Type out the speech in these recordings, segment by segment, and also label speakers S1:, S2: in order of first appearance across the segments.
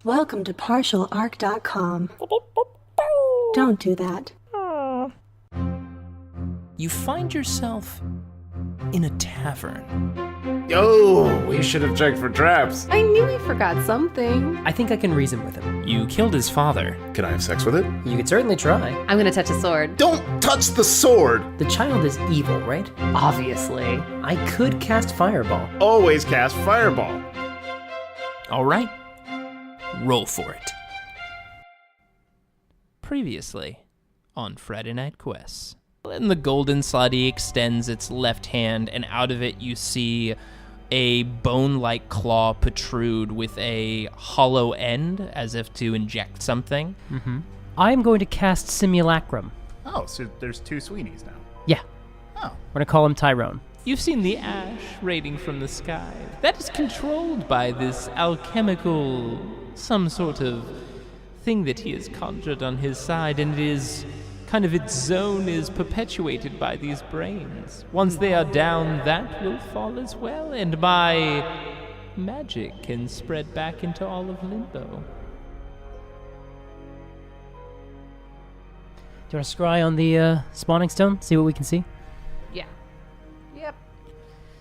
S1: Welcome to partialarc.com. Don't do that.
S2: You find yourself in a tavern.
S3: Oh, we should have checked for traps.
S4: I knew he forgot something.
S5: I think I can reason with him.
S2: You killed his father.
S3: Can I have sex with it?
S5: You could certainly try.
S4: I'm gonna touch a sword.
S3: Don't touch the sword!
S5: The child is evil, right?
S4: Obviously.
S5: I could cast Fireball.
S3: Always cast fireball.
S2: All right. Roll for it. Previously on Friday Night Quests. And the golden slotty extends its left hand, and out of it you see a bone-like claw protrude with a hollow end, as if to inject something.
S5: Mm-hmm. I'm going to cast Simulacrum.
S3: Oh, so there's two Sweeneys now.
S5: Yeah.
S3: Oh.
S5: We're going to call him Tyrone.
S2: You've seen the ash raining from the sky. That is controlled by this alchemical, some sort of thing that he has conjured on his side, and it is kind of its zone is perpetuated by these brains. Once they are down, that will fall as well, and my magic can spread back into all of Limbo.
S5: Do you want to scry on the spawning stone? See what we can see?
S4: Yeah. Yep.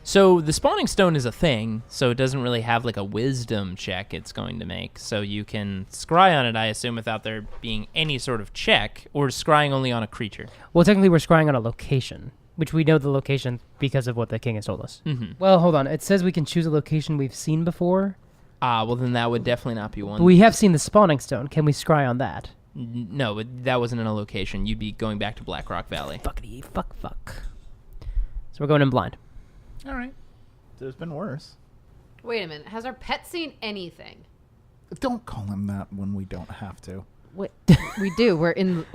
S2: So the spawning stone is a thing, so it doesn't really have like a wisdom check it's going to make. So you can scry on it, I assume, without there being any sort of check, or scrying only on a creature.
S5: Well, technically we're scrying on a location, which we know the location because of what the king has told us.
S2: Mm-hmm.
S5: Well, hold on. It says we can choose a location we've seen before.
S2: Well then that would definitely not be one.
S5: But we have seen the spawning stone. Can we scry on that?
S2: No, but that wasn't in a location. You'd be going back to Black Rock Valley.
S5: Fuckity fuck. So we're going in blind.
S3: All right. There's been worse.
S4: Wait a minute. Has our pet seen anything?
S3: Don't call him that when we don't have to.
S4: What? We do. We're in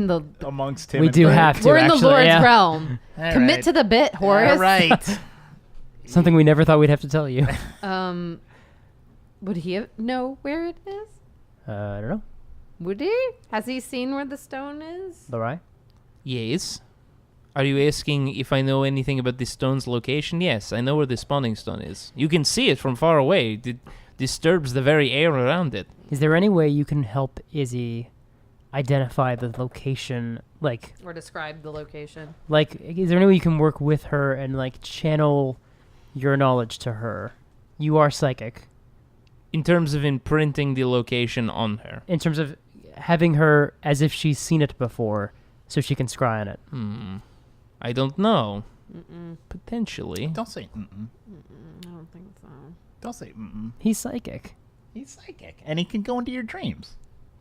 S4: the.
S3: Amongst him
S5: We
S3: and
S5: do
S3: Frank.
S5: have to,
S4: We're in the
S5: actually,
S4: Lord's
S5: yeah.
S4: realm.
S3: All
S4: Commit
S3: right.
S4: to the bit, Horace.
S3: All right.
S5: Something we never thought we'd have to tell you.
S4: Would he know where it is?
S5: I don't know.
S4: Would he? Has he seen where the stone is?
S5: Lorai?
S2: Yes. Are you asking if I know anything about the stone's location? Yes, I know where the spawning stone is. You can see it from far away. It disturbs the very air around it.
S5: Is there any way you can help Izzy identify the location?
S4: Or describe the location?
S5: Is there any way you can work with her and, channel your knowledge to her? You are psychic.
S2: In terms of imprinting the location on her.
S5: In terms of having her as if she's seen it before, so she can scry on it.
S2: I don't know.
S4: Mm-mm.
S2: Potentially.
S3: Don't say mm-mm.
S4: I don't think so.
S3: Don't say mm-mm.
S5: He's psychic.
S3: He's psychic. And he can go into your dreams.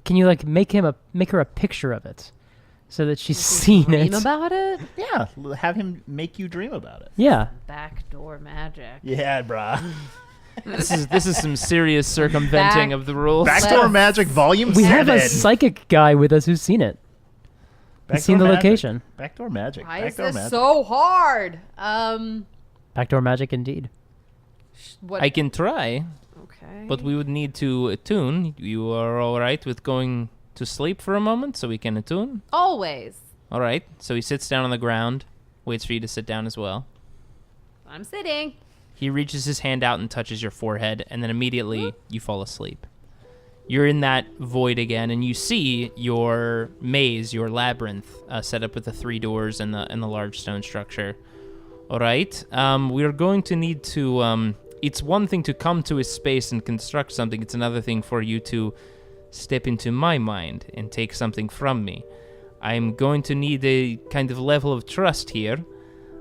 S5: Can you make her a picture of it, so that she's seen
S4: Dream
S5: it?
S4: about it?
S3: Yeah. Have him make you dream about it.
S5: Yeah.
S4: Backdoor magic.
S3: Yeah, brah.
S2: This is some serious circumventing of the rules.
S3: Backdoor Magic Volume
S5: We
S3: 7.
S5: have a psychic guy with us who's seen it. He's seen the
S3: Magic.
S5: location.
S3: Backdoor Magic.
S4: Why is
S3: Backdoor
S4: this
S3: Magic.
S4: so hard?
S5: Backdoor magic, indeed.
S4: What?
S2: I can try,
S4: Okay.
S2: but we would need to attune. You are all right with going to sleep for a moment so we can attune?
S4: Always.
S2: All right. So he sits down on the ground, waits for you to sit down as well.
S4: I'm sitting.
S2: He reaches his hand out and touches your forehead, and then immediately you fall asleep. You're in that void again, and you see your maze, your labyrinth, set up with the 3 doors and the large stone structure. All right. We are going to need to... it's one thing to come to a space and construct something. It's another thing for you to step into my mind and take something from me. I'm going to need a kind of level of trust here,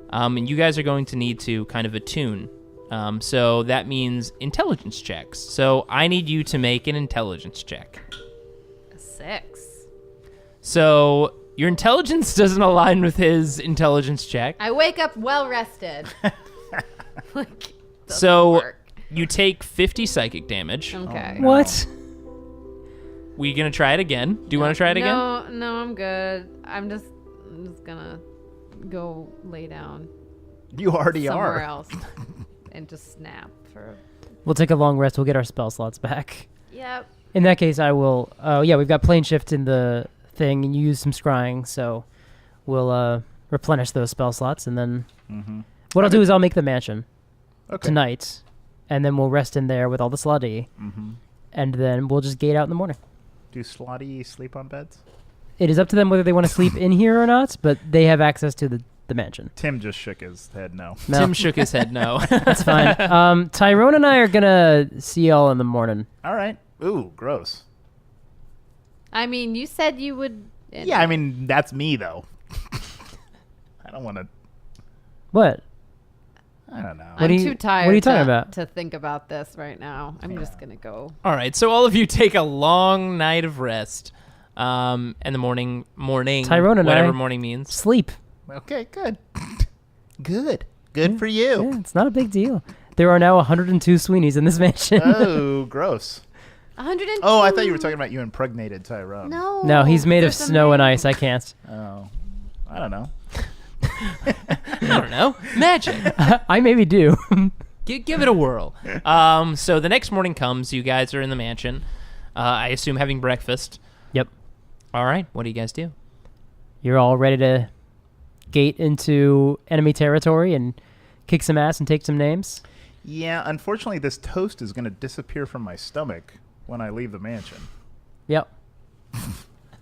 S2: and you guys are going to need to kind of attune. So that means intelligence checks. So I need you to make an intelligence check.
S4: 6.
S2: So your intelligence doesn't align with his intelligence check.
S4: I wake up well rested.
S2: So
S4: work.
S2: you take 50 psychic damage.
S4: Okay.
S3: No.
S5: What?
S2: We gonna try it again? Do you want to try it again?
S4: No, I'm good. I'm just gonna go lay down
S3: You already
S4: somewhere
S3: are.
S4: else and just snap for.
S5: We'll take a long rest. We'll get our spell slots back.
S4: Yep.
S5: In that case, I will... we've got plane shift in the thing, and you use some scrying, so we'll replenish those spell slots, and then...
S3: Mm-hmm.
S5: What I'll do is I'll make the mansion
S3: Okay.
S5: tonight, and then we'll rest in there with all the slutty.
S3: Mm-hmm.
S5: and then we'll just gate out in the morning.
S3: Do Slotty sleep on beds?
S5: It is up to them whether they want to sleep in here or not, but they have access to the mansion.
S3: Tim just shook his head no.
S5: No.
S2: Tim shook his head no.
S5: That's fine. Tyrone and I are going to see y'all in the morning.
S3: All right. Ooh, gross.
S4: I mean, you said you would.
S3: Yeah, I mean, that's me, though. I don't want to...
S5: What?
S3: I don't know.
S5: What
S4: I'm
S5: are you-
S4: too tired
S5: what are you talking about?
S4: to think about this right now. I'm just going to go.
S2: All right, so all of you take a long night of rest. And the morning,
S5: Tyrone and
S2: whatever
S5: I-
S2: morning means.
S5: Sleep.
S3: Okay, good. Good for you.
S5: Yeah, it's not a big deal. There are now 102 Sweeneys in this mansion.
S3: Oh, gross.
S4: 102.
S3: Oh, I thought you were talking about you impregnated Tyrone.
S4: No.
S5: No, he's made of
S4: there's a
S5: snow and
S4: man.
S5: ice. I can't.
S3: Oh, I don't know.
S2: I don't know. Magic.
S5: I maybe do.
S2: Give it a whirl. So the next morning comes. You guys are in the mansion. I assume having breakfast.
S5: Yep.
S2: All right. What do you guys do?
S5: You're all ready to gate into enemy territory and kick some ass and take some names?
S3: Yeah, unfortunately, this toast is going to disappear from my stomach when I leave the mansion.
S5: Yep.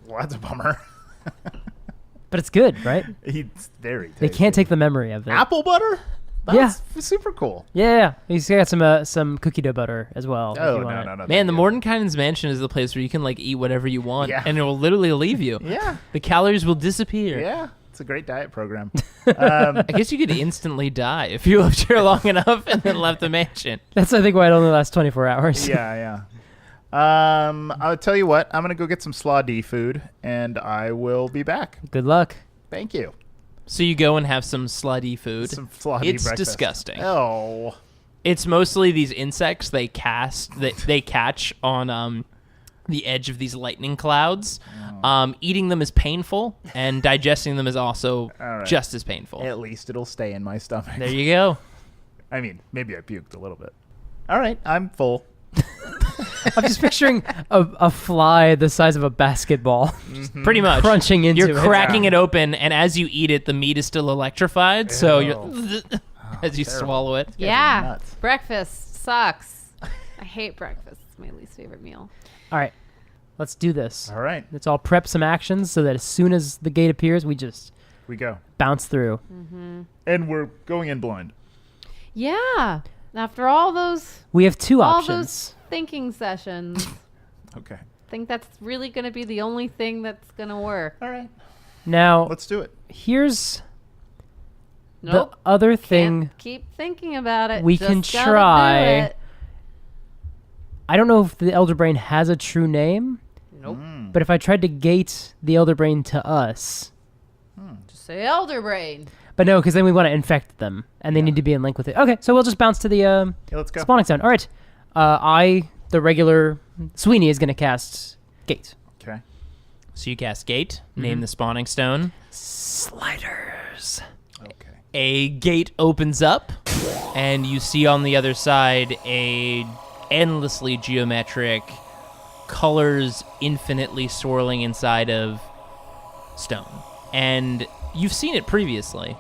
S3: Well, that's a bummer.
S5: But it's good, right?
S3: It's very tasty.
S5: They can't take the memory of it.
S3: Apple butter? That's super cool.
S5: Yeah. He's got some cookie dough butter as well. if
S3: Oh,
S5: you
S3: no,
S5: want it.
S3: no, no.
S2: Man, the
S3: thank
S2: Mordenkainen's mansion is the place where you can like eat whatever you want,
S3: Yeah.
S2: and it will literally leave you.
S3: you. Yeah,
S2: The calories will disappear.
S3: yeah. It's a great diet program.
S2: I guess you could instantly die if you lived here long enough and then left the mansion.
S5: That's, I think, why it only lasts 24 hours.
S3: Yeah. I'll tell you what. I'm going to go get some slaw D food, and I will be back.
S5: Good luck.
S3: Thank you.
S2: So you go and have some slutty food.
S3: Some slaw D
S2: It's
S3: breakfast.
S2: disgusting.
S3: Oh.
S2: It's mostly these insects they catch on the edge of these lightning clouds. Eating them is painful, and digesting them is also
S3: All right.
S2: just as painful.
S3: At least it'll stay in my stomach.
S2: There you go.
S3: I mean, maybe I puked a little bit. All right, I'm full.
S5: I'm just picturing a fly the size of a basketball
S2: Pretty much.
S5: crunching into
S2: You're
S5: it.
S2: cracking it open, and as you eat it, the meat is still electrified. So you're as you
S3: terrible.
S2: swallow it.
S3: guys are
S4: Yeah.
S3: nuts.
S4: Breakfast sucks. I hate breakfast. It's my least favorite meal.
S5: All right. Let's do this.
S3: All right,
S5: Let's all prep some actions so that as soon as the gate appears, we just
S3: we go.
S5: bounce through.
S3: And we're going in blind.
S4: Yeah. After all those
S5: We have two
S4: all
S5: options.
S4: those thinking sessions,
S3: Okay.
S4: I think that's really going to be the only thing that's going to work.
S3: All right.
S5: Now,
S3: Let's do it.
S5: here's
S4: Nope.
S5: the other thing.
S4: Can't keep thinking about it.
S5: we
S4: Just
S5: can
S4: gotta do
S5: try.
S4: it.
S5: I don't know if the Elder Brain has a true name,
S4: Nope.
S5: but if I tried to gate the Elder Brain to us,
S4: Just say elder brain.
S5: but no, because then we want to infect them, and they need to be in link with it. Okay, so we'll just bounce to the
S3: Yeah, let's go.
S5: spawning zone. All right, the regular Sweeney, is going to cast Gate.
S3: Okay.
S2: So you cast Gate, name the spawning stone.
S5: Sliders.
S3: Okay.
S2: A gate opens up, and you see on the other side a endlessly geometric, colors infinitely swirling inside of stone. And you've seen it previously.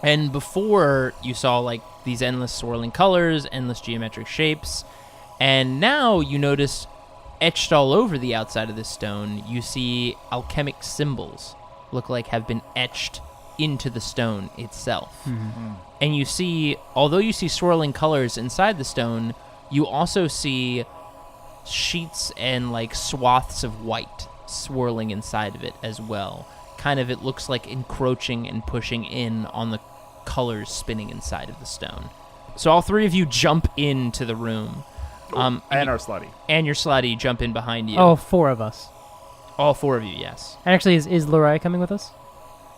S2: And before you saw like these endless swirling colors, endless geometric shapes, and now you notice etched all over the outside of this stone, you see alchemic symbols look like have been etched into the stone itself. And you see, although you see swirling colors inside the stone, you also see sheets and like swaths of white swirling inside of it as well. Kind of, it looks like encroaching and pushing in on the colors spinning inside of the stone. So all three of you jump into the room.
S3: And our slutty.
S2: And your slutty jump in behind you.
S5: Oh, 4 of us.
S2: All 4 of you, yes.
S5: And actually, is Lerai coming with us?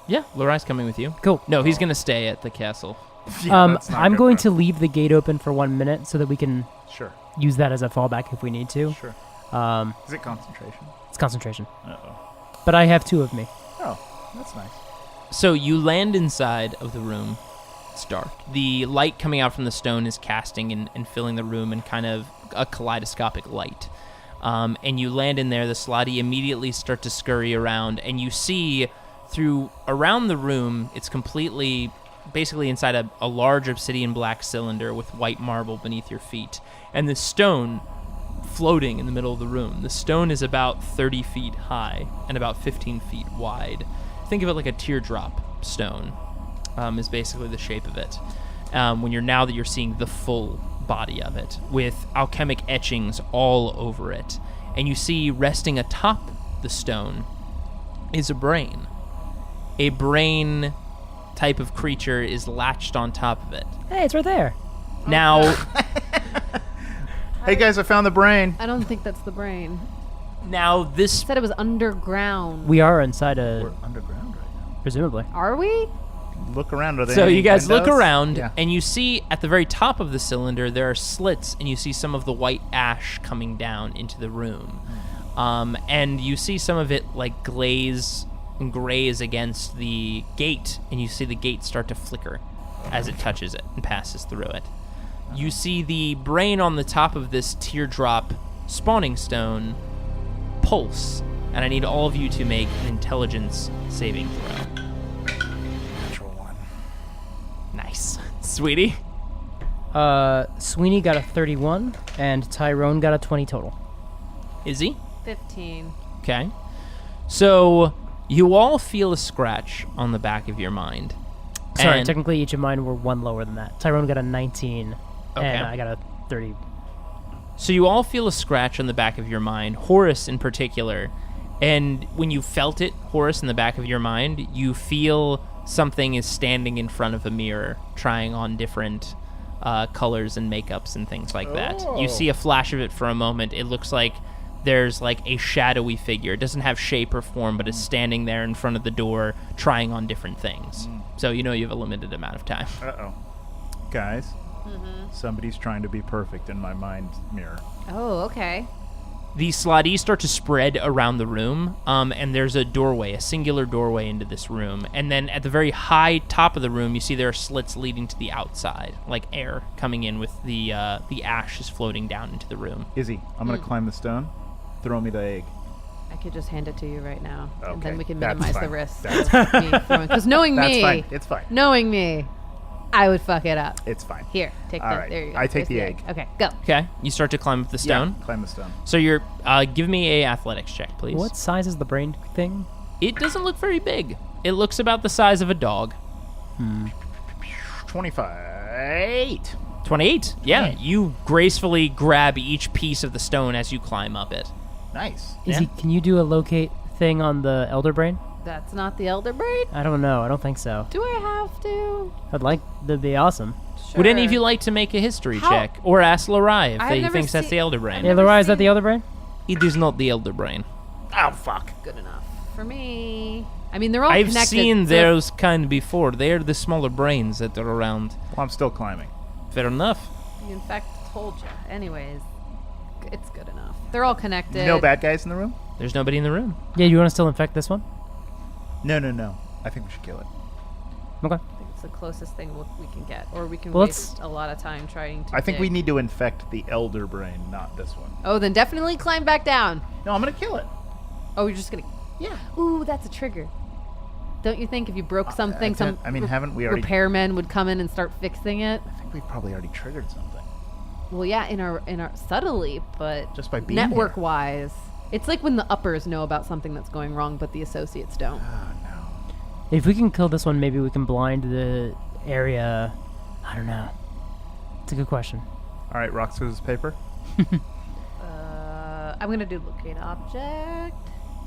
S2: Yeah, Lorai's coming with you.
S5: Cool.
S2: No, he's going to stay at the castle.
S3: Yeah, that's not
S5: I'm
S3: good
S5: going
S3: for
S5: to
S3: us.
S5: leave the gate open for 1 minute so that we can
S3: Sure.
S5: use that as a fallback if we need to.
S3: Sure.
S5: Um,
S3: Is it concentration?
S5: it's concentration.
S3: Uh-oh.
S5: But I have 2 of me.
S3: Oh, that's nice.
S2: So you land inside of the room. It's dark. The light coming out from the stone is casting and filling the room in kind of a kaleidoscopic light. And you land in there. The slotty immediately start to scurry around, and you see around the room, it's completely, basically inside a large obsidian black cylinder with white marble beneath your feet. And the stone floating in the middle of the room. The stone is about 30 feet high and about 15 feet wide. Think of it like a teardrop stone, is basically the shape of it. Now that you're seeing the full body of it, with alchemic etchings all over it. And you see resting atop the stone is a brain. A brain type of creature is latched on top of it.
S5: Hey, it's right there.
S2: Now,
S3: Hey guys, I found the brain.
S4: I don't think that's the brain.
S2: now this
S4: Said it was underground.
S5: We are inside
S3: We're underground right
S5: presumably.
S4: Are we?
S3: now. Look around. Are there
S2: So
S3: any
S2: you guys look
S3: windows?
S2: around,
S3: Yeah.
S2: and you see at the very top of the cylinder there are slits, and you see some of the white ash coming down into the room. And you see some of it like glaze and graze against the gate, and you see the gate start to flicker as it touches it and passes through it. You see the brain on the top of this teardrop spawning stone pulse, and I need all of you to make an intelligence saving throw.
S3: Natural one.
S2: Nice. Sweetie?
S5: Sweeney got a 31, and Tyrone got a 20 total.
S2: Izzy?
S4: 15.
S2: Okay. So you all feel a scratch on the back of your mind.
S5: Sorry,
S2: And-
S5: technically each of mine were one lower than that. Tyrone got a 19,
S2: Okay.
S5: and I got a 30.
S2: So you all feel a scratch on the back of your mind, Horace in particular. And when you felt it, Horace, in the back of your mind, you feel something is standing in front of a mirror, trying on different colors and makeups and things like that. You see a flash of it for a moment. It looks like there's like a shadowy figure. It doesn't have shape or form, but it's standing there in front of the door, trying on different things. So you know you have a limited amount of time.
S3: Uh-oh. Guys, somebody's trying to be perfect in my mind mirror.
S4: Oh, okay.
S2: The slotties start to spread around the room, and there's a doorway, a singular doorway into this room. And then at the very high top of the room, you see there are slits leading to the outside, like air coming in with the ash is floating down into the room.
S3: Izzy, I'm going to climb the stone. Throw me the egg.
S4: I could just hand it to you right now, and
S3: Okay,
S4: then we can
S3: that's
S4: minimize the
S3: fine.
S4: risk
S3: That's
S4: of me throwing. Because knowing
S3: That's
S4: me,
S3: fine. It's fine.
S4: knowing me, I would fuck it up.
S3: It's fine.
S4: Here, take
S3: All
S4: that.
S3: right,
S4: There you go.
S3: I take
S4: There's
S3: the egg.
S4: Okay, go.
S2: Okay, you start to climb up the stone.
S3: Yeah, climb the stone.
S2: So you're give me a athletics check, please.
S5: What size is the brain thing?
S2: It doesn't look very big. It looks about the size of a dog.
S3: 25.
S2: 28. Yeah, you gracefully grab each piece of the stone as you climb up it.
S3: Nice.
S5: Izzy, can you do a locate thing on the elder brain?
S4: That's not the elder brain?
S5: I don't know. I don't think so.
S4: Do I have to?
S5: I'd like to be awesome.
S2: Would any of
S4: Sure.
S2: you like to make a history
S4: How-
S2: check? Or ask Larai if
S4: I've
S2: he
S4: never
S2: thinks that's
S4: seen-
S2: the elder brain?
S5: Yeah,
S4: never
S5: Larai, is that
S4: seen-
S5: the elder brain?
S2: It is not the elder brain.
S3: Oh, fuck.
S4: Good enough for me. I mean, they're all
S2: I've
S4: connected.
S2: seen
S4: so-
S2: those kind before. They are the smaller brains that are around.
S3: Well, I'm still climbing.
S2: Fair enough.
S4: You, in fact, told you. Anyways, it's good enough. They're all connected.
S3: No bad guys in the room?
S2: There's nobody in the room.
S5: Yeah, you want to still infect this one?
S3: No. I think we should kill it.
S5: Okay.
S4: I think it's the closest thing we can get, or we can
S5: Well,
S4: waste a lot of time trying to.
S3: I think we
S4: dig.
S3: need to infect the elder brain, not this one.
S4: Oh, then definitely climb back down.
S3: No, I'm going to kill it.
S4: Oh, you're just gonna.
S3: Yeah.
S4: Ooh, that's a trigger. Don't you think if you broke something,
S3: haven't we already...
S4: repairmen would come in and start fixing it?
S3: I think we've probably already triggered something.
S4: Well, yeah, in our subtly, but
S3: Just by being
S4: network
S3: here.
S4: wise, it's like when the uppers know about something that's going wrong, but the associates don't.
S3: Oh, no.
S5: If we can kill this one, maybe we can blind the area. I don't know. It's a good question.
S3: All right, rock, scissors, paper.
S4: I'm gonna do locate object,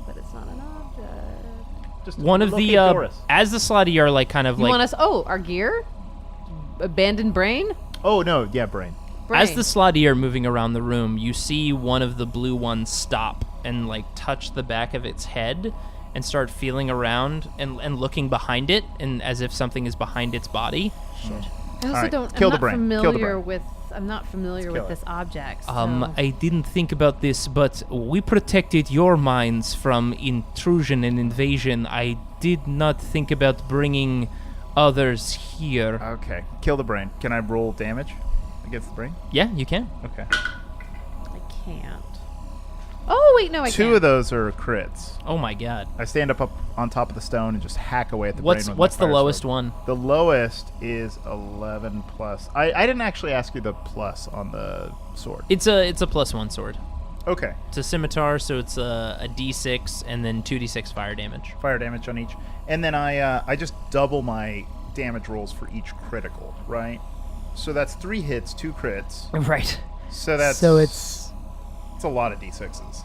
S4: but it's not an object.
S3: Just
S2: One of
S3: locate
S2: the
S3: Doris.
S2: as the slotty are like kind of
S4: You
S2: like
S4: want us? Oh, our gear, abandoned brain.
S3: Oh, no, yeah, brain.
S2: as the slotty are moving around the room, you see one of the blue ones stop and like touch the back of its head and start feeling around and looking behind it, and as if something is behind its body.
S4: I also
S3: Alright,
S4: don't.
S3: kill
S4: I'm
S3: the
S4: not
S3: brain. Kill the
S4: familiar
S3: brain.
S4: with. I'm not familiar
S3: Let's
S4: with
S3: kill
S4: this object. So.
S2: I didn't think about this, but we protected your minds from intrusion and invasion. I did not think about bringing others here.
S3: Okay, kill the brain. Can I roll damage against the brain?
S2: Yeah, you can.
S3: Okay.
S4: I can't. Oh wait, no, I
S3: Two
S4: can't.
S3: of those are crits.
S2: Oh my god.
S3: I stand up on top of the stone and just hack away at the
S2: What's
S3: brain with
S2: what's
S3: my
S2: the
S3: fire
S2: lowest
S3: sword.
S2: one?
S3: The lowest is 11 plus. I didn't actually ask you the plus on the sword.
S2: It's a +1 sword.
S3: Okay.
S2: It's a scimitar, so it's a d6 and then 2d6 fire damage.
S3: Fire damage on each. And then I just double my damage rolls for each critical, right? So that's 3 hits, 2 crits.
S5: Right.
S3: So that's...
S5: So it's
S3: a lot of d6s.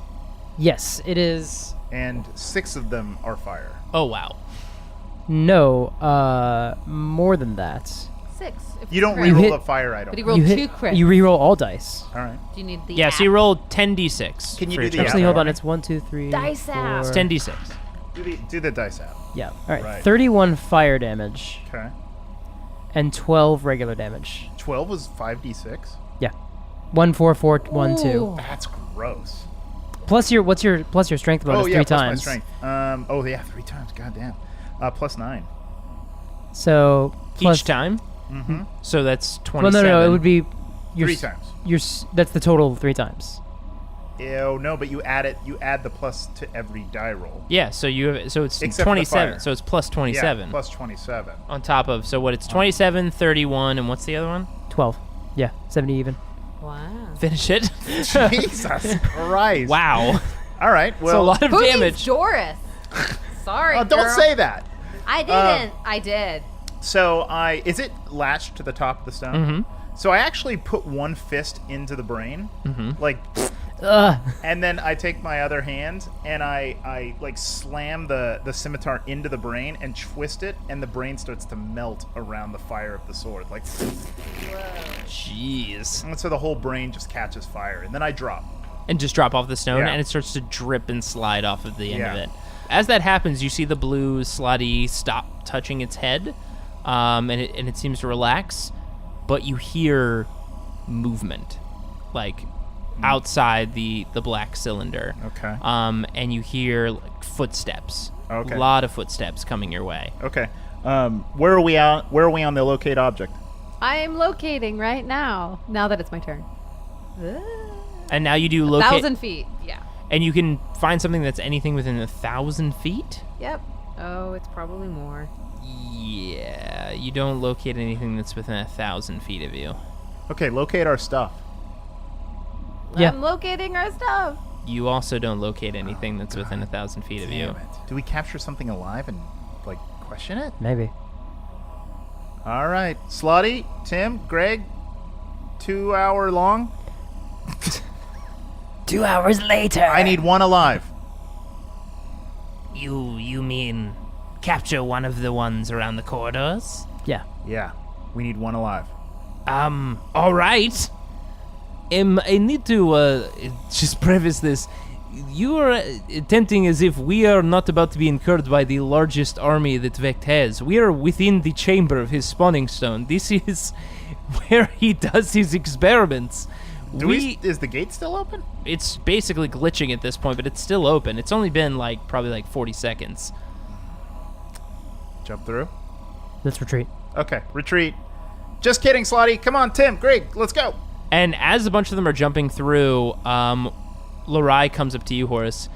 S5: Yes, it is.
S3: And 6 of them are fire.
S2: Oh, wow.
S5: No, more than that.
S4: 6. If
S3: You don't
S4: crit.
S3: reroll
S5: hit-
S3: the fire item.
S4: But he rolled
S5: You
S4: 2 crits.
S5: You reroll all dice.
S3: All right.
S4: Do you need the
S2: Yeah, so you
S4: app?
S2: roll 10d6.
S3: Can you
S2: for
S3: do
S2: each
S3: the
S2: one.
S5: Actually,
S3: app?
S5: hold on. It's 1, 2, 3,
S4: Dice app.
S2: It's
S5: 4.
S2: 10d6.
S3: Do the dice app.
S5: Yeah. All right.
S3: Right.
S5: 31 fire damage
S3: Okay.
S5: and 12 regular damage.
S3: 12 was 5d6.
S5: Yeah. 1, 4, 4, 1, 2.
S4: Ooh.
S3: That's gross.
S5: Plus your plus your strength bonus
S3: Oh, yeah,
S5: 3
S3: plus
S5: times.
S3: my strength. Oh, yeah, 3 times. Goddamn. Plus 9.
S5: So plus
S2: Each time?
S3: Mm-hmm.
S2: So that's
S5: Well,
S2: 27.
S5: no, it would be
S3: 3 times.
S5: That's the total 3 times.
S3: Ew, no, but you add the plus to every die roll.
S2: Yeah, so it's
S3: Except for the
S2: 27.
S3: fire.
S2: So it's plus 27.
S3: Yeah, plus 27.
S2: On top of, so what, it's 27, 31, and what's the other one?
S5: 12. Yeah, 70 even.
S4: Wow.
S2: Finish it.
S3: Jesus Christ.
S2: Wow.
S3: All right,
S2: It's a
S3: well.
S2: lot of
S4: Who
S2: damage.
S4: needs Doris? Sorry,
S3: Don't
S4: girl.
S3: say that.
S4: I didn't. I did.
S3: So is it latched to the top of the stone?
S2: Mm-hmm.
S3: So I actually put one fist into the brain, like,
S5: Ugh.
S3: and then I take my other hand and I like slam the scimitar into the brain and twist it, and the brain starts to melt around the fire of the sword, like,
S2: Jeez.
S3: and so the whole brain just catches fire, and then I drop.
S2: And just drop off the stone,
S3: Yeah.
S2: and it starts to drip and slide off of the end of
S3: Yeah.
S2: it. As that happens, you see the blue slotty stop touching its head, and it seems to relax, but you hear movement, like outside the black cylinder.
S3: Okay.
S2: And you hear like, footsteps.
S3: Okay.
S2: A lot of footsteps coming your way.
S3: Okay. Where are we at? Where are we on the locate object?
S4: I am locating right now. Now that it's my turn.
S2: And now you do locate,
S4: 1,000 feet. Yeah.
S2: and you can find something that's anything within 1,000 feet.
S4: Yep. Oh, it's probably more.
S2: Yeah, you don't locate anything that's within 1,000 feet of you.
S3: Okay, locate our stuff.
S5: Yeah.
S4: I'm locating our stuff.
S2: You also don't locate anything that's within 1,000 feet of you.
S3: Damn it. Do we capture something alive and like question it?
S5: Maybe.
S3: All right, Slotty, Tim, Greg, 2 hour long.
S5: 2 hours later.
S3: I need one alive.
S2: You mean capture one of the ones around the corridors?
S5: Yeah.
S3: Yeah, we need one alive.
S2: All right. I need to just preface this. You are attempting as if we are not about to be incurred by the largest army that Vect has. We are within the chamber of his spawning stone. This is where he does his experiments.
S3: Is the gate still open?
S2: It's basically glitching at this point, but it's still open. It's only been probably 40 seconds.
S3: Jump through.
S5: Let's retreat.
S3: Okay, retreat. Just kidding, Slotty. Come on, Tim, Greg, let's go.
S2: And as a bunch of them are jumping through, Lorai comes up to you, Horace.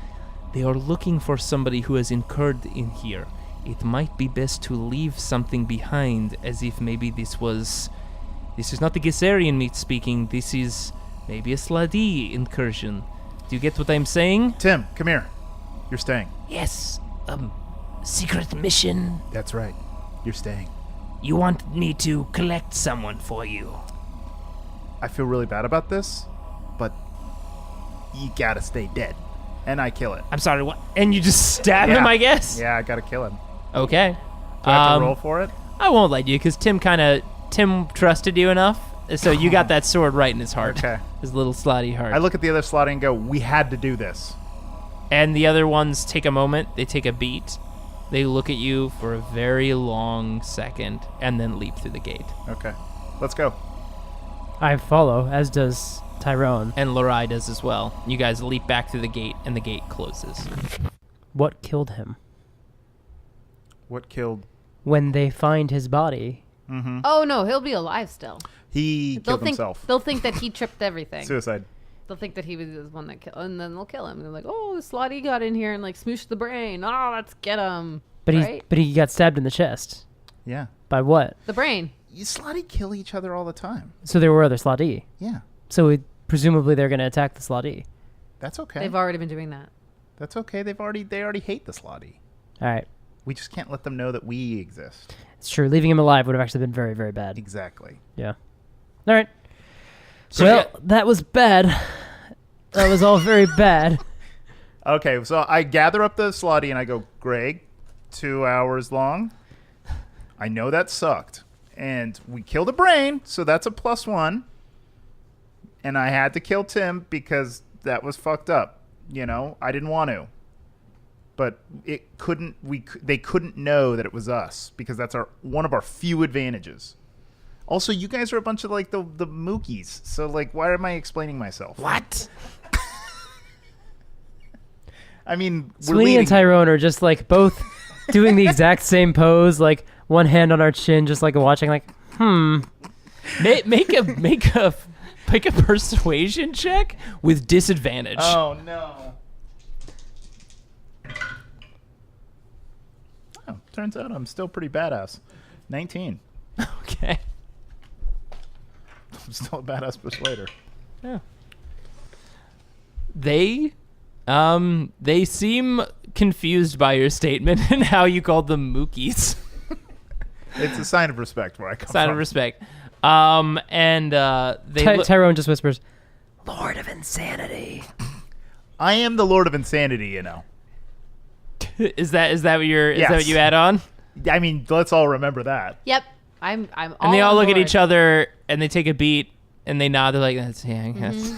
S2: They are looking for somebody who has incurred in here. It might be best to leave something behind, as if maybe this is not the Gessarian meat speaking. This is maybe a Sladi incursion. Do you get what I'm saying?
S3: Tim, come here. You're staying.
S2: Yes. Secret mission.
S3: That's right. You're staying.
S2: You want me to collect someone for you.
S3: I feel really bad about this, but you gotta stay dead. And I kill it.
S2: I'm sorry, what? And you just stab him, I guess?
S3: Yeah, I gotta kill him.
S2: Okay.
S3: Do I have to roll for it?
S2: I won't let you, because Tim trusted you enough, so you got that sword right in his heart.
S3: Okay.
S2: His little slotty heart.
S3: I look at the other Slotty and go, we had to do this.
S2: And the other ones take a moment, they take a beat, they look at you for a very long second, and then leap through the gate.
S3: Okay. Let's go.
S5: I follow, as does Tyrone.
S2: And Lorai does as well. You guys leap back through the gate, and the gate closes.
S5: What killed him?
S3: What killed?
S5: When they find his body.
S3: Mm-hmm.
S4: Oh no, he'll be alive still.
S3: He killed himself.
S4: They'll think that he tripped everything.
S3: Suicide.
S4: They'll think that he was the one that killed, and then they'll kill him. They're like, "Oh, Slotty got in here and like smooshed the brain. Oh, let's get him."
S5: But
S4: right?
S5: he got stabbed in the chest.
S3: Yeah.
S5: By what?
S4: The brain.
S3: You Slotty kill each other all the time.
S5: So there were other Slotty.
S3: Yeah.
S5: So presumably they're going to attack the Slotty.
S3: That's okay.
S4: They've already been doing that.
S3: That's okay. They already hate the Slotty.
S5: All right.
S3: We just can't let them know that we exist.
S5: It's true. Leaving him alive would have actually been very, very bad.
S3: Exactly.
S5: Yeah. All right.
S2: So
S5: Well,
S2: yeah.
S5: that was bad. That was all very bad.
S3: Okay, so I gather up the Slotty and I go, Greg, 2 hours long. I know that sucked. And we killed a brain, so that's a +1. And I had to kill Tim because that was fucked up. You know, I didn't want to. But it couldn't. They couldn't know that it was us because that's one of our few advantages. Also, you guys are a bunch of like the Mookies. So like, why am I explaining myself?
S2: What?
S3: I mean, we're
S5: Sweeney
S3: leading.
S5: and Tyrone are just like both doing the exact same pose, like one hand on our chin, just like watching, like,
S2: Make a persuasion check with disadvantage.
S3: Oh no. Oh, turns out I'm still pretty badass. 19.
S2: Okay.
S3: I'm still a badass persuader.
S2: Yeah. They seem confused by your statement and how you called them Mookies.
S3: It's a sign of respect where I come
S2: Sign
S3: from.
S2: of respect. And they
S5: Tyrone just whispers, Lord of Insanity.
S3: I am the Lord of Insanity, you know.
S2: is that what
S3: Yes.
S2: what you add on?
S3: I mean, let's all remember that.
S4: Yep. I'm
S2: And they all
S4: on
S2: look at
S4: board.
S2: each other and they take a beat and they nod. They're like, "That's yeah, I guess."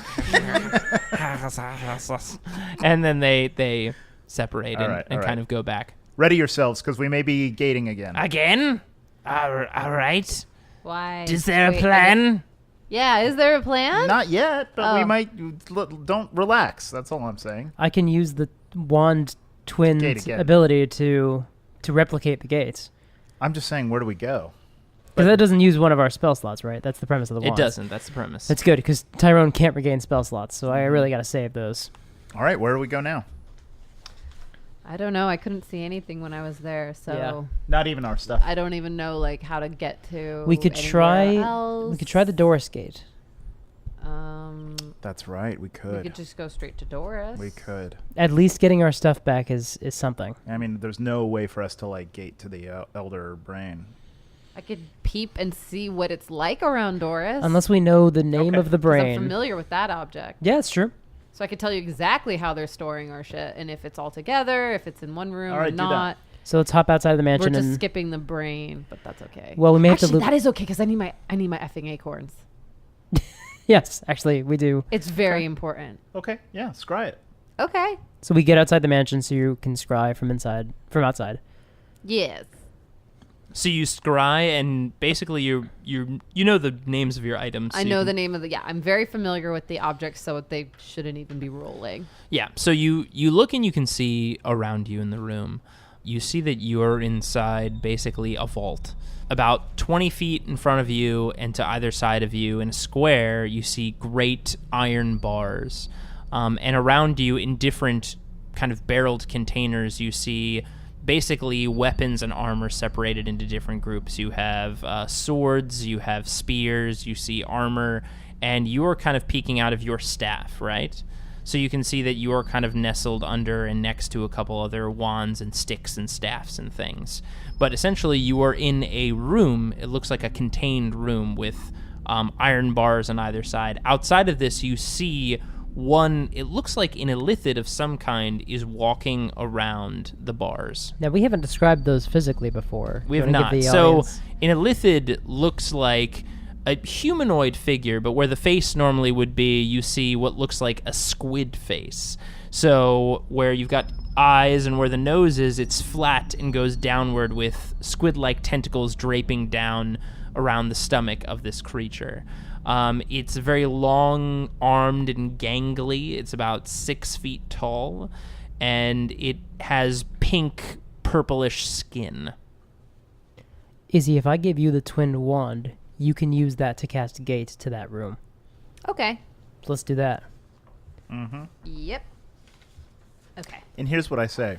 S2: And then they separate
S3: All right,
S2: and
S3: all
S2: kind
S3: right.
S2: of go back
S3: Ready yourselves, because we may be gating again.
S2: again. All right.
S4: Why?
S2: Is there a
S4: Wait,
S2: plan?
S4: Yeah, is there a plan?
S3: Not yet, but we
S4: Oh.
S3: might. Don't relax. That's all I'm saying.
S5: I can use the wand twin
S3: Gate again.
S5: ability to replicate the gates.
S3: I'm just saying, where do we go?
S5: Because that doesn't use one of our spell slots, right? That's the premise of the
S2: It
S5: wands.
S2: doesn't. That's the premise.
S5: That's good, because Tyrone can't regain spell slots, so I really got to save those.
S3: All right, where do we go now?
S4: I don't know. I couldn't see anything when I was there, so
S5: Yeah.
S3: Not even our stuff.
S4: I don't even know like how to get to.
S5: We could
S4: anywhere
S5: try.
S4: else.
S5: We could try the Doris gate.
S3: That's right. We
S4: We
S3: could.
S4: could just go straight to Doris.
S3: We could.
S5: At least getting our stuff back is something.
S3: I mean, there's no way for us to like gate to the elder brain.
S4: I could peep and see what it's like around Doris.
S5: Unless we know the name
S3: Okay.
S5: of the
S4: 'Cause I'm
S5: brain.
S4: familiar with that object.
S5: Yeah, it's true.
S4: So I could tell you exactly how they're storing our shit and if it's all together, if it's in one room
S3: All right,
S4: or
S3: do that.
S4: not.
S5: So let's hop outside of the
S4: We're
S5: mansion
S4: just
S5: and
S4: skipping the brain, but that's okay.
S5: well, we may have to
S4: Actually,
S5: loop.
S4: that is okay because I need my effing acorns.
S5: Yes, actually, we do.
S4: It's very important.
S3: Okay, yeah, scry it.
S4: Okay.
S5: So we get outside the mansion so you can scry from outside.
S4: Yes.
S2: So you scry, and basically you know the names of your items.
S4: I know the name of the. Yeah, I'm very familiar with the objects, so they shouldn't even be rolling.
S2: Yeah. So you look and you can see around you in the room. You see that you're inside basically a vault. About 20 feet in front of you and to either side of you in a square, you see great iron bars. And around you in different kind of barreled containers, you see basically weapons and armor separated into different groups. You have swords, you have spears, you see armor, and you're kind of peeking out of your staff, right? So you can see that you're kind of nestled under and next to a couple other wands and sticks and staffs and things. But essentially you are in a room, it looks like a contained room with iron bars on either side. Outside of this you see one, it looks like an illithid of some kind is walking around the bars.
S5: Now we haven't described those physically before.
S2: We
S5: You
S2: have
S5: wanna
S2: not.
S5: give the
S2: So
S5: audience-
S2: an illithid looks like a humanoid figure, but where the face normally would be, you see what looks like a squid face. So where you've got eyes and where the nose is, it's flat and goes downward with squid-like tentacles draping down around the stomach of this creature. It's very long-armed and gangly. It's about 6 feet tall, and it has pink, purplish skin.
S5: Izzy, if I give you the twin wand, you can use that to cast a gate to that room.
S4: Okay.
S5: So let's do that.
S4: Yep. Okay.
S3: And here's what I say,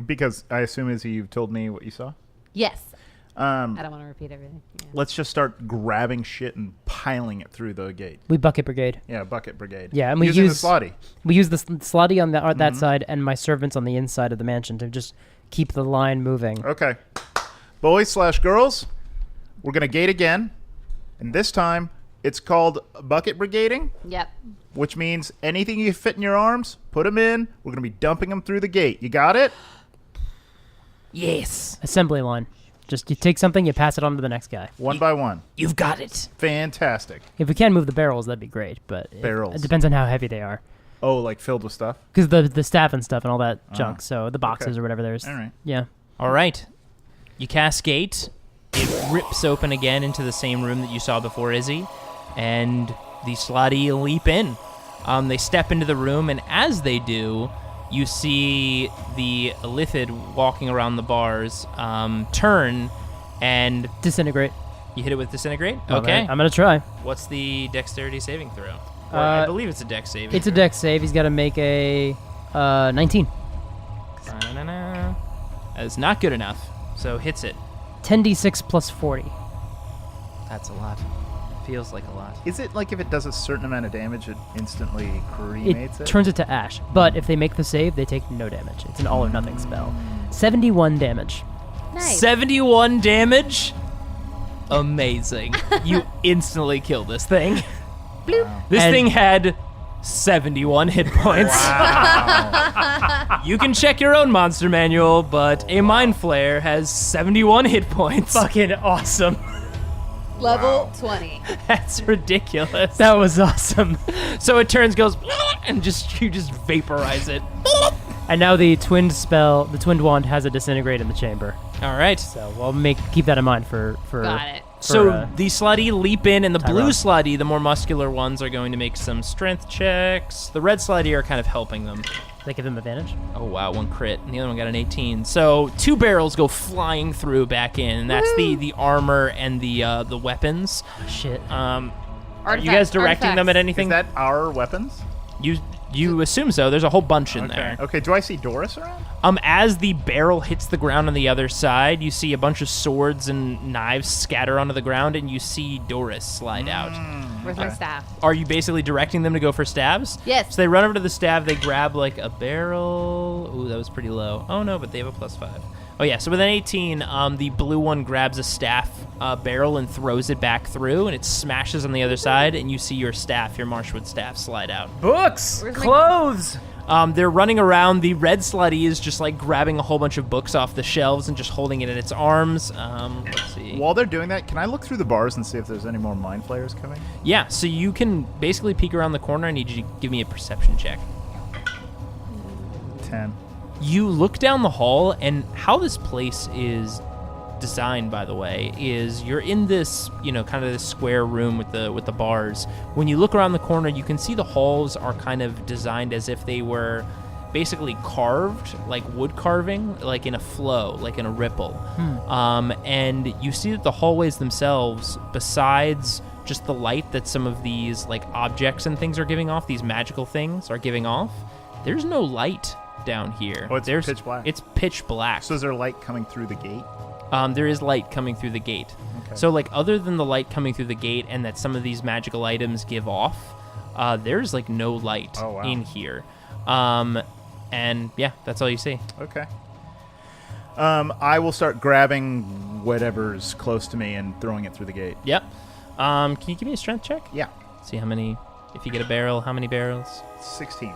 S3: because I assume, Izzy, you've told me what you saw.
S4: Yes. I don't want to repeat everything. Yeah.
S3: Let's just start grabbing shit and piling it through the gate.
S5: We bucket brigade.
S3: Yeah, bucket brigade.
S5: Yeah, and we
S3: using
S5: use
S3: the slotty.
S5: We use the slotty on that side, and my servants on the inside of the mansion to just keep the line moving.
S3: Okay. Boys/girls, we're going to gate again. And this time, it's called bucket brigading,
S4: Yep.
S3: which means anything you fit in your arms, put them in. We're going to be dumping them through the gate. You got it?
S2: Yes.
S5: Assembly line. Just you take something, you pass it on to the next guy.
S3: One by one.
S2: You've got it.
S3: Fantastic.
S5: If we can move the barrels, that'd be great. But
S3: Barrels.
S5: it depends on how heavy they are.
S3: Oh, like filled with stuff?
S5: Because the staff and stuff and all that junk. So the boxes
S3: okay.
S5: or whatever there's.
S3: All right.
S5: Yeah.
S2: All right. You cast gate. It rips open again into the same room that you saw before, Izzy. And the slotty leap in. They step into the room, and as they do, you see the Illithid walking around the bars turn and...
S5: Disintegrate.
S2: You hit it with Disintegrate?
S5: All
S2: Okay.
S5: right, I'm going to try.
S2: What's the dexterity saving throw? Or I believe it's a dex saving
S5: It's a
S2: throw.
S5: dex save. He's got to make a 19.
S2: That is not good enough. So hits it.
S5: 10d6 plus 40.
S2: That's a lot. Feels like a lot.
S3: Is it like if it does a certain amount of damage, it instantly cremates it?
S5: Turns it to ash. But if they make the save, they take no damage. It's an all or nothing spell. 71 damage.
S4: Nice.
S2: 71 damage? Amazing. You instantly kill this thing. This
S5: And-
S2: thing had 71 hit points.
S3: Wow.
S2: You can check your own monster manual, but a Mind Flare has 71 hit points.
S5: Fucking awesome.
S4: Level 20.
S2: That's ridiculous.
S5: That was awesome.
S2: So it turns, goes, and you just vaporize it.
S5: And now the twinned wand has a disintegrate in the chamber.
S2: All right.
S5: So we'll keep that in mind for
S4: Got it.
S2: So the slutty leap in, and the blue
S5: Tyrone.
S2: slutty, the more muscular ones, are going to make some strength checks. The red slutty are kind of helping them.
S5: they give them advantage.
S2: Oh, wow, one crit, and the other one got an 18. So 2 barrels go flying through back in, and that's the armor and the weapons.
S5: Shit.
S2: Are you guys directing them at
S3: Is
S2: anything?
S3: that our weapons?
S2: You assume so. There's a whole bunch in there.
S3: Okay, do I see Doris around?
S2: As the barrel hits the ground on the other side, you see a bunch of swords and knives scatter onto the ground, and you see Doris slide out.
S4: Where's my staff?
S2: Are you basically directing them to go for stabs?
S4: Yes.
S2: So they run over to the stab, they grab like a barrel. Ooh, that was pretty low. Oh no, but they have a +5. Oh yeah, so with an 18, the blue one grabs a staff barrel and throws it back through, and it smashes on the other side, and you see your staff, your Marshwood staff, slide out.
S5: Books!
S4: Where's my-
S5: Clothes!
S2: They're running around. The red slutty is just like grabbing a whole bunch of books off the shelves and just holding it in its arms. Let's see.
S3: While they're doing that, can I look through the bars and see if there's any more mind flayers coming?
S2: Yeah, so you can basically peek around the corner. I need you to give me a perception check.
S3: 10.
S2: You look down the hall, and how this place is designed, by the way, is you're in this, kind of this square room with the bars. When you look around the corner, you can see the halls are kind of designed as if they were basically carved, like wood carving, like in a flow, like in a ripple. And you see that the hallways themselves, besides just the light that some of these like objects and things are giving off, these magical things are giving off, there's no light down here.
S3: Oh, it's pitch black.
S2: It's pitch black.
S3: So is there light coming through the gate?
S2: There is light coming through the gate.
S3: Okay.
S2: So, like, other than the light coming through the gate and that some of these magical items give off, there's, like, no light
S3: Oh, wow.
S2: in here. And, yeah, that's all you see.
S3: Okay. I will start grabbing whatever's close to me and throwing it through the gate.
S2: Yep. Can you give me a strength check?
S3: Yeah.
S2: See how many, if you get a barrel, how many barrels?
S3: 16.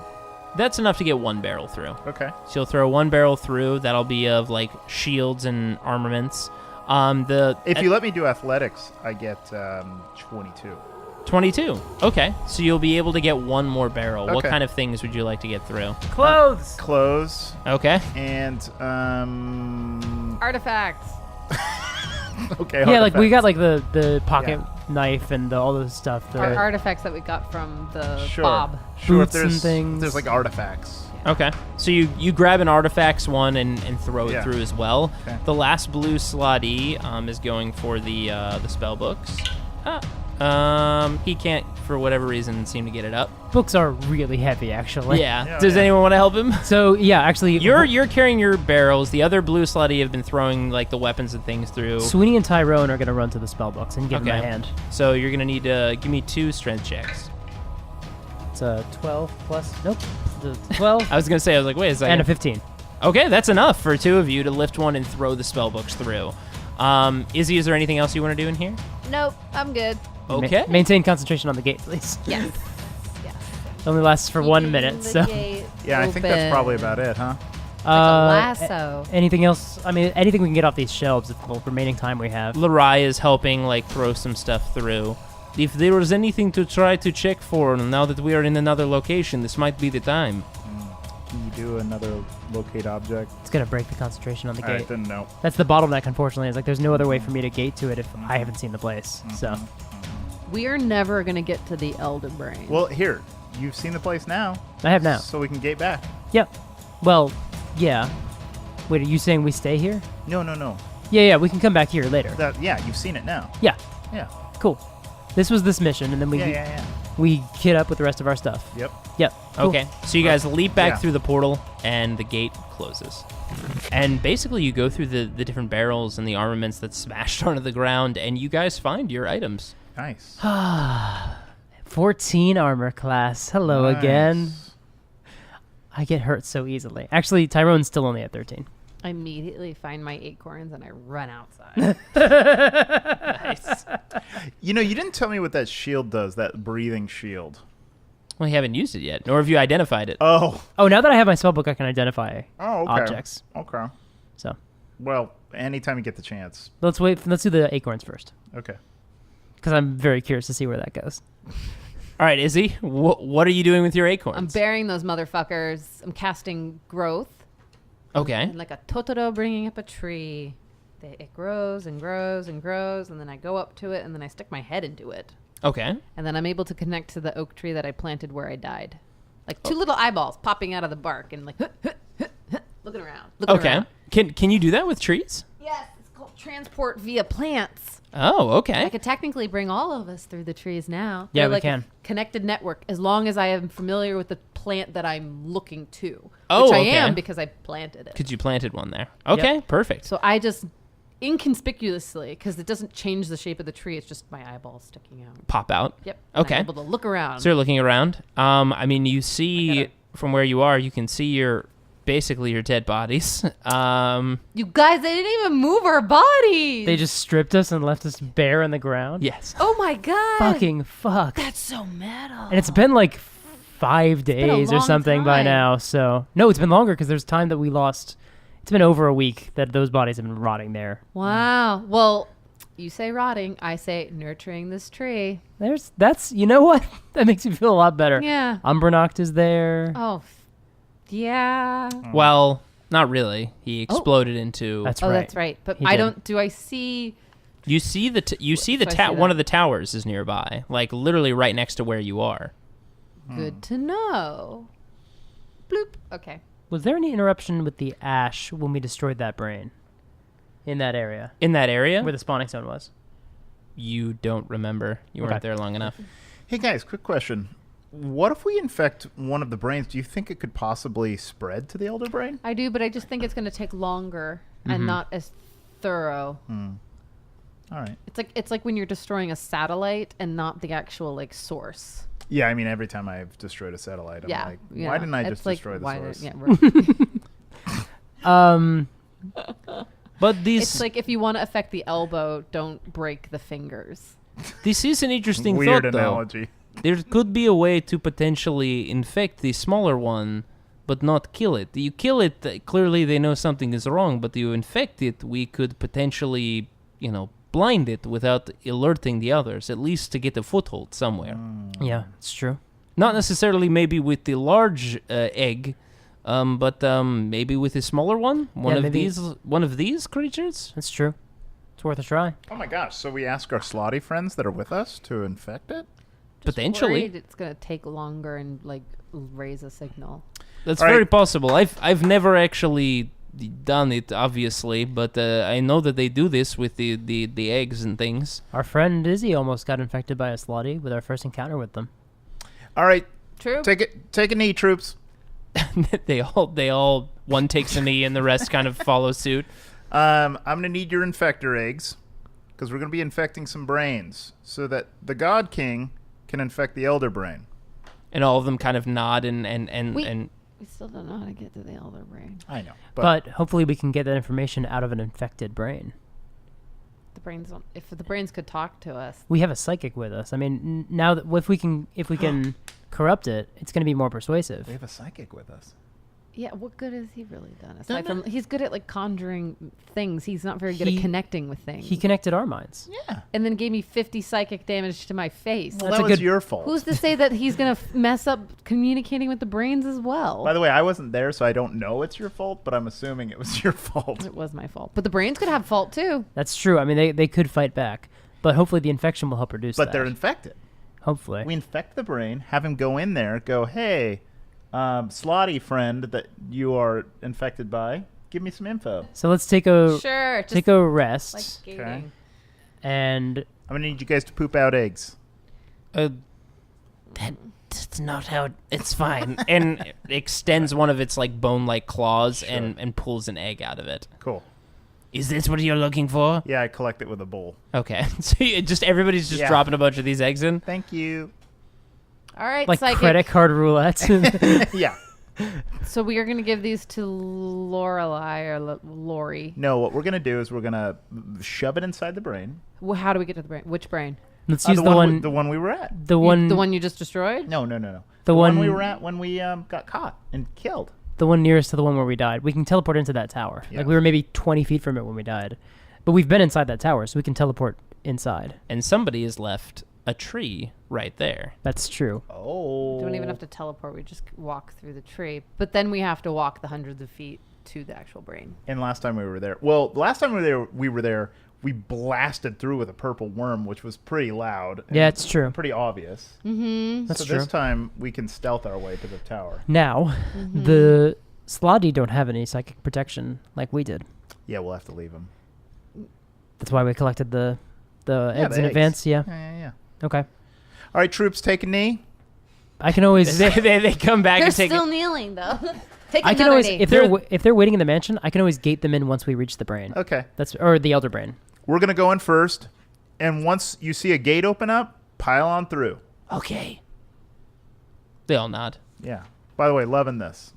S2: That's enough to get 1 barrel through.
S3: Okay.
S2: So you'll throw 1 barrel through. That'll be of, like, shields and armaments.
S3: If you let me do athletics, I get 22.
S2: 22. Okay. So you'll be able to get 1 more barrel. What
S3: Okay.
S2: kind of things would you like to get through?
S5: Clothes!
S3: Clothes
S2: Okay.
S3: and
S4: Artifacts.
S3: okay.
S5: Yeah, like we
S3: artifacts.
S5: got like the pocket knife and all this stuff.
S4: Or artifacts that we got from the
S3: Sure.
S4: fob.
S3: Sure.
S5: Boots and things.
S3: If there's like artifacts.
S2: Okay. So you grab an artifacts one and throw it
S3: Yeah.
S2: through as well.
S3: Okay.
S2: The last blue slotty is going for the spell books. He can't for whatever reason, seem to get it up.
S5: Books are really heavy, actually.
S2: Yeah. Does anyone want to help him?
S5: So, yeah, actually...
S2: You're carrying your barrels. The other blue slutty have been throwing, like, the weapons and things through.
S5: Sweeney and Tyrone are going to run to the spell books and give them a hand.
S2: So you're going to need to give me 2 strength checks.
S5: It's a 12 plus... Nope. It's a 12.
S2: I was going to say, I was like, wait a second.
S5: And a 15.
S2: Okay, that's enough for 2 of you to lift one and throw the spell books through. Izzy, is there anything else you want to do in here?
S4: Nope, I'm good.
S2: Okay.
S5: Maintain concentration on the gate, please.
S4: Yes. Yes.
S5: It only lasts for 1
S4: Keeping
S5: minute,
S4: the
S5: so...
S4: gate
S3: Yeah, I think that's
S4: open.
S3: probably about it, huh?
S4: Like a lasso.
S5: Anything else? I mean, anything we can get off these shelves with the remaining time we have.
S2: Larai is helping, like, throw some stuff through. If there was anything to try to check for, now that we are in another location, this might be the time.
S3: Can you do another locate object?
S5: It's going to break the concentration on the
S3: All
S5: gate.
S3: right, then no.
S5: That's the bottleneck, unfortunately. It's like there's no other way for me to gate to it if I haven't seen the place. So,
S4: We are never going to get to the Elder Brain.
S3: Well, here, you've seen the place now.
S5: I have now.
S3: So we can gate back.
S5: Yep. Well, yeah. Wait, are you saying we stay here?
S3: No.
S5: Yeah, we can come back here later.
S3: Yeah, you've seen it now.
S5: Yeah,
S3: Yeah.
S5: cool. This was this mission, and then we kit up with the rest of our stuff.
S3: Yep.
S5: Yep. Cool.
S2: Okay, so you guys leap back
S3: Yeah.
S2: through the portal, and the gate closes. And basically, you go through the different barrels and the armaments that's smashed onto the ground, and you guys find your items.
S3: Nice.
S5: 14 armor class. Hello again.
S3: Nice.
S5: I get hurt so easily. Actually, Tyrone's still only at 13.
S4: I immediately find my acorns and I run outside.
S2: Nice.
S3: You know, you didn't tell me what that shield does, that breathing shield.
S2: Well, you haven't used it yet, nor have you identified it.
S3: Oh,
S5: Oh, now that I have my spellbook, I can identify
S3: okay.
S5: objects.
S3: Okay.
S5: So
S3: Well, anytime you get the chance.
S5: let's do the acorns first,
S3: Okay.
S5: because I'm very curious to see where that goes.
S2: All right, Izzy, what are you doing with your acorns?
S4: I'm burying those motherfuckers. I'm casting growth.
S2: Okay.
S4: And like a Totoro bringing up a tree. It grows and grows and grows, and then I go up to it, and then I stick my head into it.
S2: Okay.
S4: And then I'm able to connect to the oak tree that I planted where I died. Like 2 little eyeballs popping out of the bark and like looking around.
S2: Okay. Can you do that with trees?
S4: Yes, it's called transport via plants.
S2: Oh, okay.
S4: I could technically bring all of us through the trees now.
S5: Yeah,
S4: They're
S5: we
S4: like
S5: can.
S4: a connected network as long as I am familiar with the plant that I'm looking to.
S2: Oh,
S4: which I
S2: okay.
S4: am because I planted it.
S2: Because you planted one there. Okay, perfect.
S4: So I just inconspicuously, because it doesn't change the shape of the tree, it's just my eyeballs sticking out.
S2: Pop out.
S4: Yep. And
S2: Okay.
S4: I'm able to look around.
S2: So you're looking around. I mean, you see from where you are, you can see basically your dead bodies.
S4: You guys, they didn't even move our bodies.
S5: They just stripped us and left us bare on the ground.
S2: Yes.
S4: Oh my god.
S5: Fucking fuck.
S4: That's so metal.
S5: And it's been like 5
S4: been a
S5: days or
S4: long
S5: something by
S4: time.
S5: now. So no, it's been longer because there's time that we lost. It's been over a week that those bodies have been rotting there.
S4: Wow. Well, you say rotting, I say nurturing this tree.
S5: That's you know what? That makes me feel a lot better.
S4: Yeah.
S5: Umbronoct is there.
S4: Oh, yeah.
S2: Well, not really. He exploded into.
S5: That's
S4: Oh,
S5: right.
S4: that's right. But
S5: He
S4: I
S5: did.
S4: don't. Do I see?
S2: You see the
S4: So I see
S2: one
S4: that.
S2: of the towers is nearby, like literally right next to where you are.
S4: Good to know. Bloop. Okay.
S5: Was there any interruption with the ash when we destroyed that brain in that area
S2: In that area,
S5: where the spawning zone was?
S2: you don't remember. You weren't
S5: Okay.
S2: there long enough.
S3: Hey, guys, quick question. What if we infect one of the brains? Do you think it could possibly spread to the elder brain?
S4: I do, but I just think it's going to take longer and not as thorough.
S3: All right.
S4: It's like when you're destroying a satellite and not the actual like source.
S3: Yeah, I mean, every time I've destroyed a satellite, I'm
S4: Yeah.
S3: like,
S4: you
S3: why
S4: know,
S3: didn't I
S4: it's
S3: just
S4: like,
S3: destroy the
S4: why
S3: source?
S4: did- yeah, right.
S2: But
S4: It's like if you want to affect the elbow, don't break the fingers.
S2: this is an interesting
S3: Weird
S2: thought, though.
S3: analogy.
S2: There could be a way to potentially infect the smaller one, but not kill it. You kill it, clearly they know something is wrong, but you infect it, we could potentially, blind it without alerting the others, at least to get a foothold somewhere.
S5: Yeah, it's true.
S2: Not necessarily maybe with the large egg, but maybe with a smaller one. One of these creatures.
S5: That's true. It's worth a try.
S3: Oh my gosh! So we ask our slotty friends that are with us to infect it?
S2: Potentially,
S4: Worried it's gonna take longer and like raise a signal.
S2: that's
S3: All right.
S2: very possible. I've never actually done it, obviously, but I know that they do this with the eggs and things.
S5: Our friend Izzy almost got infected by a slotty with our first encounter with them.
S3: All right,
S4: True.
S3: take a knee, troops.
S2: they all one takes a knee and the rest kind of follow suit.
S3: I'm gonna need your infector eggs because we're gonna be infecting some brains so that the God King can infect the Elder Brain.
S2: And all of them kind of nod and
S4: We still don't know how to get to the elder brain.
S3: I know,
S5: But hopefully we can get that information out of an infected brain.
S4: The brains don't, if the brains could talk to us.
S5: We have a psychic with us. I mean, now that if we can corrupt it, it's going to be more persuasive.
S3: we have a psychic with us.
S4: Yeah, what good has he really done? Aside from he's good at like conjuring things. He's not very good at connecting with things.
S5: He connected our minds.
S3: Yeah,
S4: and then gave me 50 psychic damage to my face.
S3: well,
S5: That's
S3: that
S5: a
S3: was
S5: good-
S3: your fault.
S4: Who's to say that he's gonna mess up communicating with the brains as well?
S3: By the way, I wasn't there, so I don't know it's your fault, but I'm assuming it was your fault.
S4: It was my fault, but the brains could have fault too.
S5: That's true. I mean, they could fight back, but hopefully the infection will help reduce
S3: But
S5: that.
S3: they're infected.
S5: Hopefully.
S3: We infect the brain, have him go in there, go, hey, slotty friend that you are infected by, give me some info.
S5: So let's take a
S4: Sure, just
S5: take a rest,
S4: like skating.
S3: Okay.
S5: and
S3: I'm going to need you guys to poop out eggs.
S2: That's not how it's fine. And extends one of its like bone-like claws and pulls an egg out of it.
S3: Cool.
S2: Is this what you're looking for?
S3: Yeah, I collect it with a bowl.
S2: Okay, so everybody's just
S3: Yeah.
S2: dropping a bunch of these eggs in.
S3: Thank you.
S4: All right,
S5: like
S4: psychic.
S5: credit card roulette.
S3: Yeah.
S4: So we are gonna give these to Lorelei or Lori.
S3: No, what we're going to do is we're going to shove it inside the brain.
S4: Well, how do we get to the brain? Which brain?
S5: Let's use the
S3: the one we were at.
S5: the one
S4: The one you just destroyed?
S3: No.
S5: The
S3: one
S5: one-
S3: we were at when we got caught and killed.
S5: the one nearest to the one where we died. We can teleport into that tower.
S3: Yeah.
S5: Like we were maybe 20 feet from it when we died, but we've been inside that tower, so we can teleport inside.
S2: And somebody has left a tree right there.
S5: That's true.
S3: Oh.
S4: We don't even have to teleport. We just walk through the tree. But then we have to walk the hundreds of feet to the actual brain.
S3: And last time we were there, we blasted through with a purple worm, which was pretty loud. and
S5: Yeah, it's true.
S3: Pretty obvious.
S4: Mm-hmm.
S5: That's
S3: so
S5: true.
S3: this time we can stealth our way to the tower.
S5: Now, the Slotty don't have any psychic protection like we did.
S3: Yeah, we'll have to leave them.
S5: That's why we collected the eggs in
S3: eggs.
S5: advance. Yeah.
S3: Yeah.
S5: Okay.
S3: All right, troops, take a knee.
S5: I can always.
S2: they come back
S4: They're
S2: and take
S4: still kneeling, though. Take
S5: I can
S4: another
S5: always
S4: knee.
S5: if they're waiting in the mansion, I can always gate them in once we reach the brain.
S3: Okay.
S5: Or the elder brain.
S3: We're going to go in first. And once you see a gate open up, pile on through.
S2: Okay. They all nod.
S3: Yeah. By the way, loving this.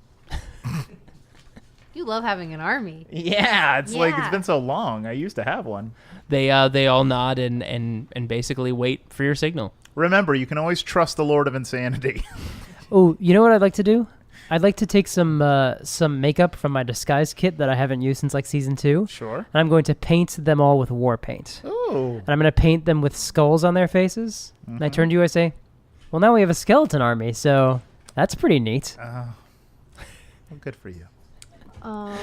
S4: You love having an army.
S3: Yeah, it's like it's
S4: Yeah.
S3: been so long. I used to have one.
S2: They all nod and basically wait for your signal.
S3: Remember, you can always trust the Lord of Insanity.
S5: Oh, you know what I'd like to do? I'd like to take some makeup from my disguise kit that I haven't used since like season 2.
S3: Sure.
S5: And I'm going to paint them all with war paint.
S3: Ooh.
S5: And I'm going to paint them with skulls on their faces. And I turn to you, I say, well, now we have a skeleton army, so that's pretty neat.
S3: Well, good for you.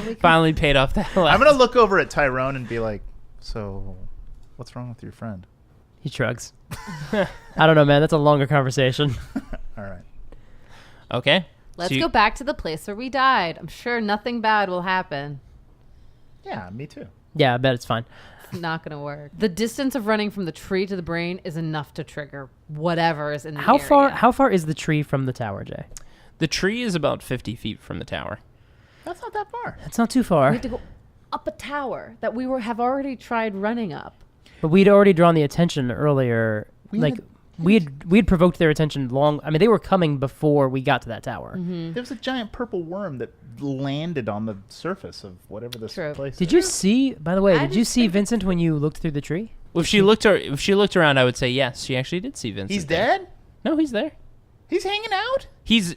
S4: We
S2: Finally paid off that last.
S3: I'm going to look over at Tyrone and be like, so what's wrong with your friend?
S5: He shrugs. I don't know, man. That's a longer conversation.
S3: All right.
S2: Okay.
S4: Let's
S2: So you-
S4: go back to the place where we died. I'm sure nothing bad will happen.
S3: Yeah, me too.
S5: Yeah, I bet it's fine.
S4: It's not going to work. The distance of running from the tree to the brain is enough to trigger whatever is in the
S5: How
S4: area.
S5: far is the tree from the tower, Jay?
S2: The tree is about 50 feet from the tower.
S3: That's not that far.
S5: That's not too
S4: We
S5: far.
S4: had to go up a tower that we have already tried running up.
S5: But we'd already drawn the attention earlier.
S3: We
S5: We'd provoked their attention long. I mean, they were coming before we got to that tower.
S3: There was a giant purple worm that landed on the surface of whatever this
S4: True.
S3: place
S5: Did
S3: is.
S5: you see? By the way,
S4: I
S5: did you
S4: just
S5: see
S4: think-
S5: Vincent when you looked through the tree?
S2: Well, if she looked around, I would say yes. She actually did see Vincent.
S3: He's
S2: there.
S3: dead?
S2: No, he's there.
S3: He's hanging out?
S2: He's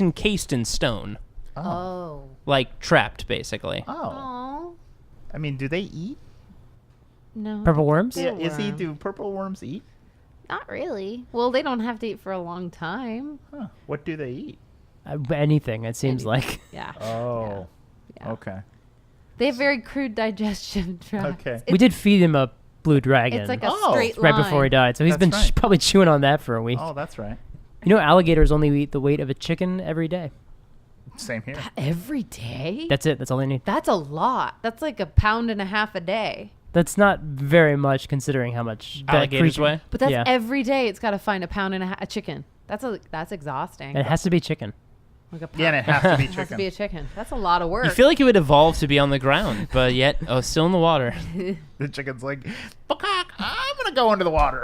S2: encased in stone,
S4: Oh.
S2: like trapped, basically.
S3: Oh.
S4: Oh.
S3: I mean, do they eat?
S4: No.
S5: Purple worms?
S3: Yeah, Izzy,
S4: worm.
S3: do purple worms eat?
S4: Not really. Well, they don't have to eat for a long time.
S3: Huh. What do they eat?
S5: Anything, it seems like.
S4: Yeah.
S3: Oh.
S4: Yeah.
S3: Okay.
S4: They have very crude digestion tracts.
S3: Okay.
S5: We did feed him a blue dragon
S4: It's like a
S3: Oh.
S4: straight line.
S5: right before he died, so he's
S3: That's
S5: been
S3: right.
S5: probably chewing on that for a week.
S3: Oh, that's right.
S5: You know, alligators only eat the weight of a chicken every day.
S3: Same here.
S4: Every day?
S5: That's it. That's all I need.
S4: That's a lot. That's like 1.5 pounds a day.
S5: That's not very much considering how much that
S2: Alligators
S5: creature-
S2: weigh?
S4: But that's
S5: Yeah.
S4: every day. It's got to find 1.5 pounds a chicken. That's exhausting.
S5: It has to be chicken.
S4: Like a
S3: Yeah, and it has to be
S4: It has to
S3: chicken.
S4: be a chicken. That's a lot of work.
S2: You feel like it would evolve to be on the ground, but yet, still in the water.
S3: The chicken's like, "Peacock, I'm going to go into the water."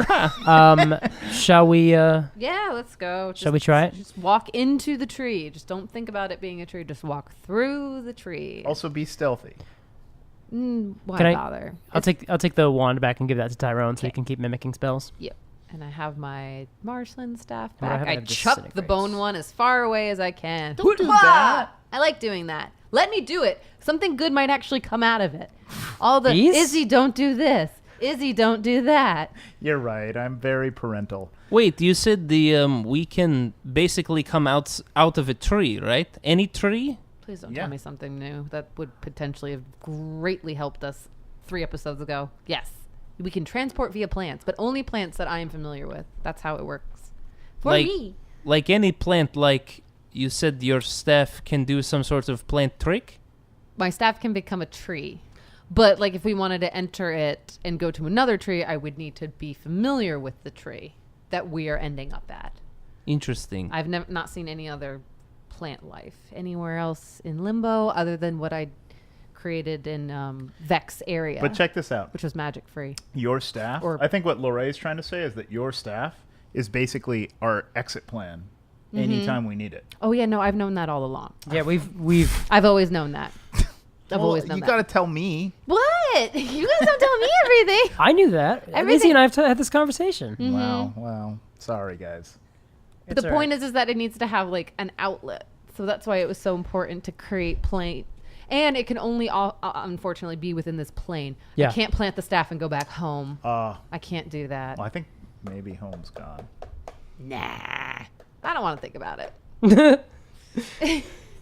S5: Shall we?
S4: Yeah, let's go.
S5: Shall we try it?
S4: Just walk into the tree. Just don't think about it being a tree. Just walk through the tree.
S3: Also, be stealthy.
S4: Why
S5: Can I-
S4: bother?
S5: I'll take the wand back and give that to Tyrone so he can keep mimicking spells.
S4: Yep. And I have my marshland staff
S5: What do I
S4: back.
S5: have? I
S4: I
S5: have
S4: chuck the
S5: disintegrates.
S4: bone one as far away as I can.
S3: Don't do
S4: Hoo-ha!
S3: that.
S4: I like doing that. Let me do it. Something good might actually come out of it. All the
S5: These?
S4: Izzy, don't do this. Izzy, don't do that.
S3: You're right. I'm very parental.
S2: Wait, you said we can basically come out of a tree, right? Any tree?
S4: Please don't
S3: Yeah.
S4: tell me something new. That would potentially have greatly helped us 3 episodes ago. Yes. We can transport via plants, but only plants that I am familiar with. That's how it works. For
S2: Like-
S4: me.
S2: Like any plant, like you said your staff can do some sort of plant trick?
S4: My staff can become a tree. But like if we wanted to enter it and go to another tree, I would need to be familiar with the tree that we are ending up at.
S2: Interesting.
S4: I've never not seen any other plant life anywhere else in Limbo other than what I created in Vect's area,
S3: But check this out.
S4: which was magic free.
S3: Your staff,
S4: Or-
S3: I think what Lorraine is trying to say is that your staff is basically our exit plan anytime we need it.
S4: Oh yeah, no, I've known that all along.
S5: Yeah, we've
S4: I've always known that. I've always known
S3: you
S4: that.
S3: got to tell me.
S4: What? You guys don't tell me everything.
S5: I knew that.
S4: Everything-
S5: Izzy and I have had this conversation.
S3: Wow. Sorry, guys.
S4: But the point is that it needs to have like an outlet. So that's why it was so important to create plane. And it can only, unfortunately, be within this plane.
S5: Yeah.
S4: I can't plant the staff and go back home.
S3: Well,
S4: I can't do that.
S3: I think maybe home's gone.
S4: Nah. I don't want to think about it.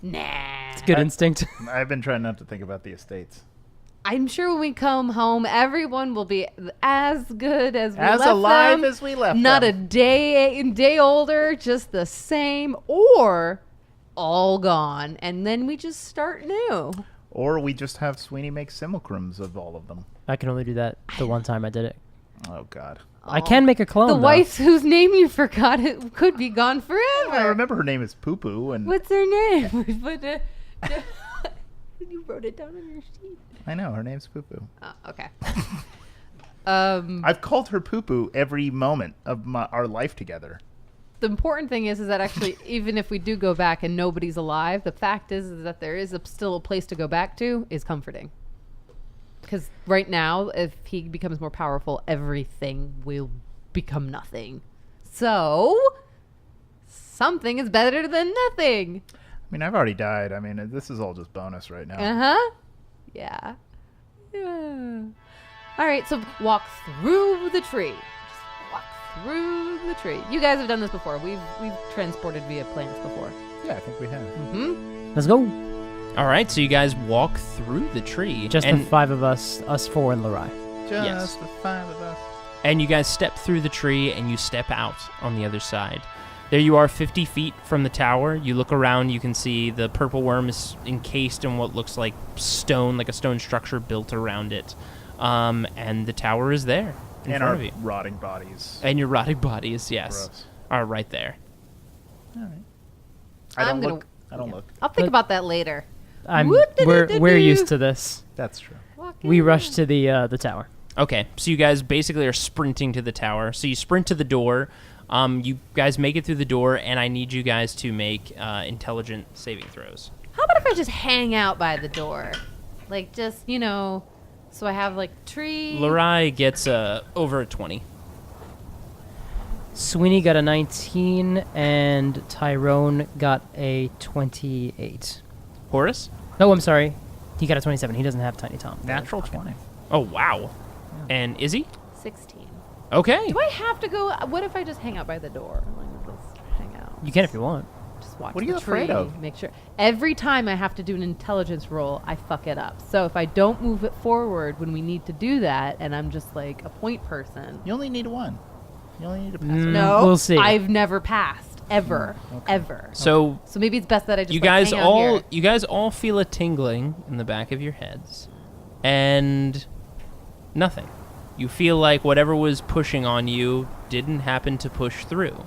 S4: Nah.
S5: Good instinct.
S3: I've been trying not to think about the estates.
S4: I'm sure when we come home, everyone will be as good as we
S3: As
S4: left
S3: alive
S4: them.
S3: as we left
S4: Not
S3: them.
S4: a day older, just the same, or all gone, and then we just start new.
S3: Or we just have Sweeney make simulacrums of all of them.
S5: I can only do that the one time I did it.
S3: Oh, God.
S5: I can make a clone.
S4: The
S5: though.
S4: wife whose name you forgot it could be gone
S3: I
S4: forever.
S3: remember her name is Poo Poo, and
S4: What's her name? But, you wrote it down on your sheet.
S3: I know her name's Poo Poo.
S4: Oh, okay.
S3: I've called her Poo Poo every moment of our life together.
S4: The important thing is that actually, even if we do go back and nobody's alive, the fact is that there is still a place to go back to is comforting. Because right now, if he becomes more powerful, everything will become nothing. So, something is better than nothing.
S3: I mean, I've already died. I mean, this is all just bonus right now.
S4: Uh-huh. Yeah. Yeah. All right, so walk through the tree. Just walk through the tree. You guys have done this before. We've transported via plants before.
S3: Yeah, I think we have.
S4: Mm-hmm.
S5: Let's go.
S2: All right, so you guys walk through the tree.
S5: Just
S2: and,
S5: the 5 of us 4 and Lerai.
S3: Just
S2: Yes.
S3: the 5 of us.
S2: and you guys step through the tree and you step out on the other side. There you are 50 feet from the tower. You look around, you can see the purple worm is encased in what looks like stone, like a stone structure built around it. And the tower is there in
S3: And
S2: front
S3: our
S2: of you.
S3: rotting bodies.
S2: And your rotting bodies, yes,
S3: Gross.
S2: are right there.
S3: All right. I
S4: I'm
S3: don't
S4: gonna-
S3: look. I don't look.
S4: I'll think about that later.
S5: We're used to this.
S3: That's true.
S5: We rush to the tower.
S2: Okay, so you guys basically are sprinting to the tower. So you sprint to the door. You guys make it through the door, and I need you guys to make intelligent saving throws.
S4: How about if I just hang out by the door? Like, just, so I have, like, tree.
S2: Lerai gets over a 20.
S5: Sweeney got a 19, and Tyrone got a 28.
S2: Horace?
S5: No, I'm sorry. He got a 27. He doesn't have Tiny Tom.
S3: Natural 20.
S2: Oh, wow. And Izzy?
S4: 16.
S2: Okay.
S4: Do I have to go? What if I just hang out by the door? Like, just hang out.
S5: You can if you want.
S4: Just watch
S3: What are
S4: the
S3: you afraid
S4: tree,
S3: of?
S4: Make sure. Every time I have to do an intelligence roll, I fuck it up. So if I don't move it forward when we need to do that, and I'm just like a point person.
S3: You only need one. You only need to pass it.
S5: Mm,
S4: No,
S5: we'll see.
S4: I've never passed. ever.
S2: So
S4: So maybe it's best that I just
S2: you
S4: like,
S2: guys
S4: hang out
S2: all
S4: here.
S2: you guys all feel a tingling in the back of your heads, and nothing. You feel like whatever was pushing on you didn't happen to push through.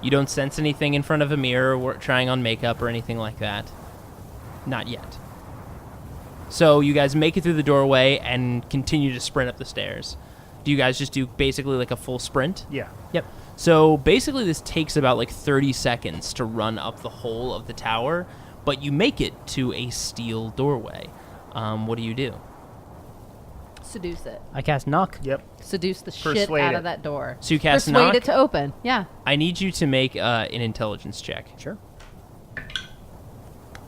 S2: You don't sense anything in front of a mirror or trying on makeup or anything like that. Not yet. So you guys make it through the doorway and continue to sprint up the stairs. Do you guys just do basically like a full sprint?
S3: Yeah.
S5: Yep.
S2: So basically this takes about like 30 seconds to run up the whole of the tower, but you make it to a steel doorway. What do you do?
S4: Seduce it.
S5: I cast knock.
S3: Yep.
S4: Seduce the shit
S3: Persuade
S4: out
S3: it.
S4: of that door.
S2: So you cast
S4: Persuade
S2: knock?
S4: it to open. Yeah.
S2: I need you to make an intelligence check.
S5: Sure.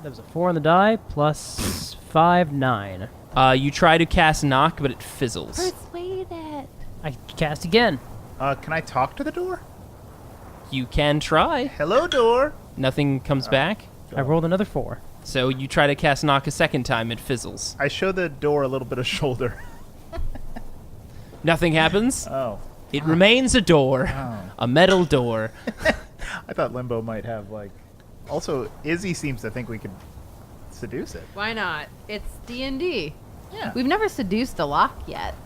S5: That was a 4 on the die, plus 5, 9.
S2: You try to cast knock, but it fizzles.
S4: Persuade it.
S5: I cast again.
S3: Can I talk to the door?
S2: You can try.
S3: Hello, door.
S2: Nothing comes back.
S5: I rolled another 4.
S2: So you try to cast knock a second time, it fizzles.
S3: I show the door a little bit of shoulder.
S2: Nothing happens.
S3: Oh.
S2: It remains a door.
S3: Oh.
S2: A metal door.
S3: I thought Limbo might have, like... Also, Izzy seems to think we could seduce it.
S4: Why not? It's D&D.
S3: Yeah.
S4: We've never seduced a lock yet.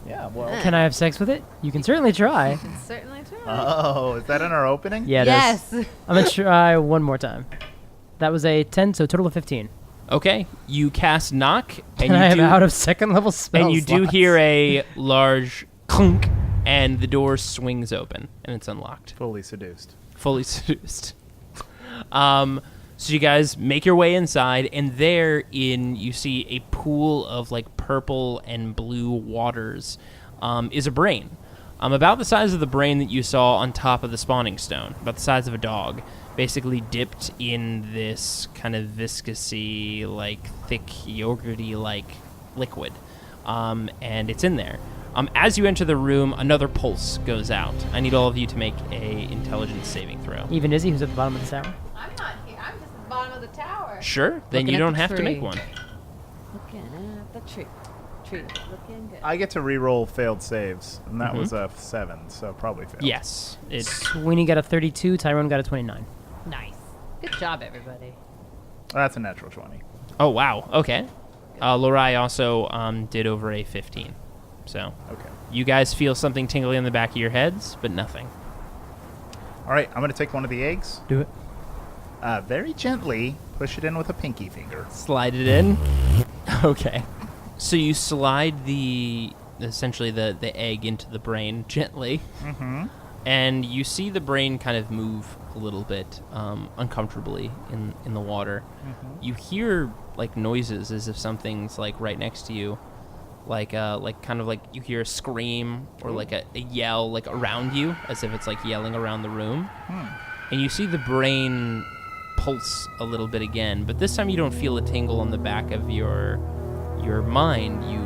S3: Yeah, well...
S5: Can I have sex with it? You can certainly try.
S4: Can certainly try.
S3: Oh, is that in our opening?
S5: Yeah, it is.
S4: Yes.
S5: I'm going to try one more time. That was a 10, so total of 15.
S2: Okay, you cast knock, and
S5: And I
S2: you
S5: am
S2: do,
S5: out of second level spell
S2: and you do
S5: slots.
S2: hear a large clunk, and the door swings open, and it's unlocked.
S3: Fully seduced.
S2: Fully seduced. So you guys make your way inside, and therein you see a pool of like purple and blue waters. Is a brain, about the size of the brain that you saw on top of the spawning stone, about the size of a dog, basically dipped in this kind of viscousy, like thick yogurty like liquid, and it's in there. As you enter the room, another pulse goes out. I need all of you to make a intelligence saving throw.
S5: Even Izzy, who's at the bottom of the tower.
S4: I'm not here. I'm just at the bottom of the tower.
S2: Sure, then
S4: Looking
S2: you
S4: at
S2: don't
S4: the
S2: have to make
S4: tree.
S2: one.
S4: Looking at the tree. Tree looking good.
S3: I get to re-roll failed saves, and that was a 7, so probably failed.
S2: Yes, it's
S5: Sweeney got a 32, Tyrone got a 29.
S4: Nice. Good job, everybody.
S3: That's a natural 20.
S2: Oh, wow. Okay. Lorai also did over a 15. So
S3: Okay.
S2: you guys feel something tingling in the back of your heads, but nothing.
S3: All right, I'm going to take one of the eggs.
S5: Do it.
S3: Very gently push it in with a pinky finger.
S2: Slide it in. Okay. So you slide essentially the egg into the brain gently, and you see the brain kind of move a little bit uncomfortably in the water. You hear like noises as if something's like right next to you. Like kind of like you hear a scream or like a yell like around you, as if it's like yelling around the room. And you see the brain pulse a little bit again, but this time you don't feel a tingle on the back of your mind. You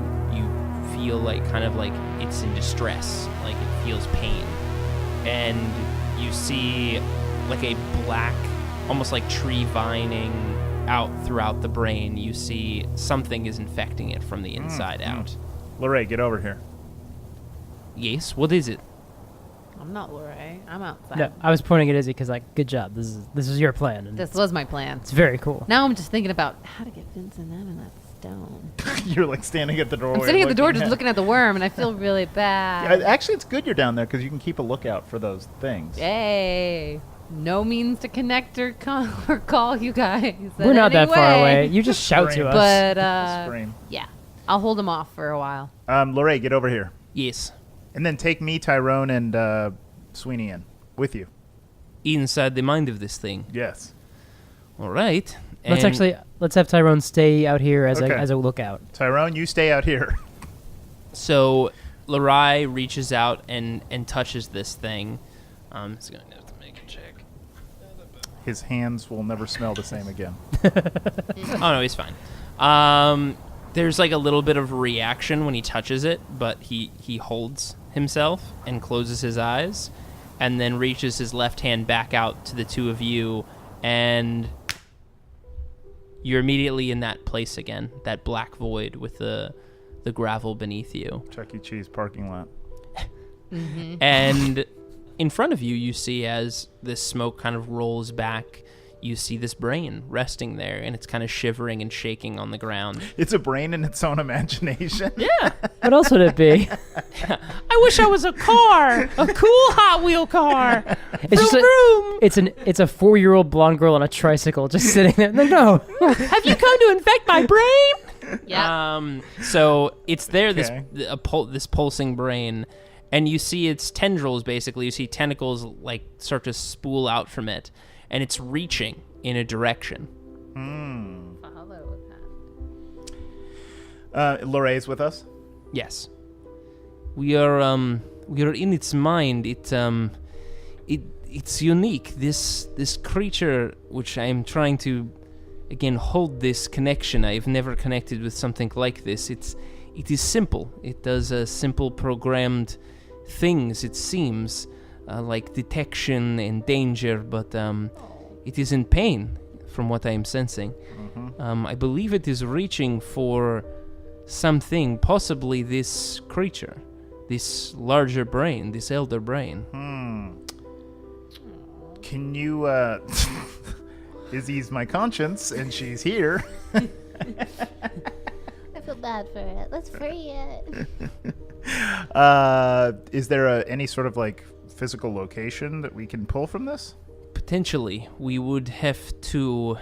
S2: feel like kind of like it's in distress, like it feels pain. And you see like a black, almost like tree vining out throughout the brain. You see something is infecting it from the inside out.
S3: Lorraine, get over here.
S2: Yes, what is it?
S4: I'm not Lorraine. I'm outside.
S5: No, I was pointing at Izzy because, like, good job. This is your plan. And
S4: This was my plan.
S5: it's very cool.
S4: Now I'm just thinking about how to get Vincent out of that stone.
S3: You're like standing at the doorway.
S4: I'm sitting at the door just looking at the worm, and I feel really bad.
S3: Yeah, actually, it's good you're down there because you can keep a lookout for those things.
S4: Yay. No means to connect or call you guys.
S5: We're not that far away. You just shout to
S3: Scream.
S5: us.
S4: But,
S3: Scream.
S4: yeah. I'll hold him off for a while.
S3: Lorraine, get over here.
S2: Yes.
S3: And then take me, Tyrone, and Sweeney in with you.
S2: Inside the mind of this thing.
S3: Yes.
S2: All right.
S5: let's have Tyrone stay out here as
S3: Okay.
S5: a lookout.
S3: Tyrone, you stay out here.
S2: So Lorai reaches out and touches this thing. It's going to have to make a check.
S3: His hands will never smell the same again.
S2: Oh, no, he's fine. There's like a little bit of reaction when he touches it, but he holds himself and closes his eyes and then reaches his left hand back out to the two of you, and you're immediately in that place again, that black void with the gravel beneath you.
S3: Chuck E. Cheese parking lot.
S2: And in front of you, you see as this smoke kind of rolls back, you see this brain resting there, and it's kind of shivering and shaking on the ground.
S3: It's a brain in its own imagination.
S2: Yeah.
S5: What else would it be?
S2: I wish I was a car, a cool Hot Wheel car.
S5: It's just it's a 4-year-old blonde girl on a tricycle just sitting there. No.
S2: Have you come to infect my brain?
S4: Yeah.
S2: So it's there,
S3: Okay.
S2: this pulsing brain, and you see its tendrils, basically. You see tentacles, like, start to spool out from it, and it's reaching in a direction.
S4: Follow that.
S3: Lorraine's with us.
S2: Yes. We are in its mind. It's unique. This creature, which I am trying to, again, hold this connection. I've never connected with something like this. It is simple. It does simple programmed things, it seems, like detection and danger, but it is in pain, from what I am sensing. I believe it is reaching for something, possibly this creature, this larger brain, this elder brain.
S3: Can you, Izzy's my conscience, and she's here.
S6: I feel bad for it. Let's free it.
S3: Is there any sort of, like, physical location that we can pull from this?
S2: Potentially, we would have to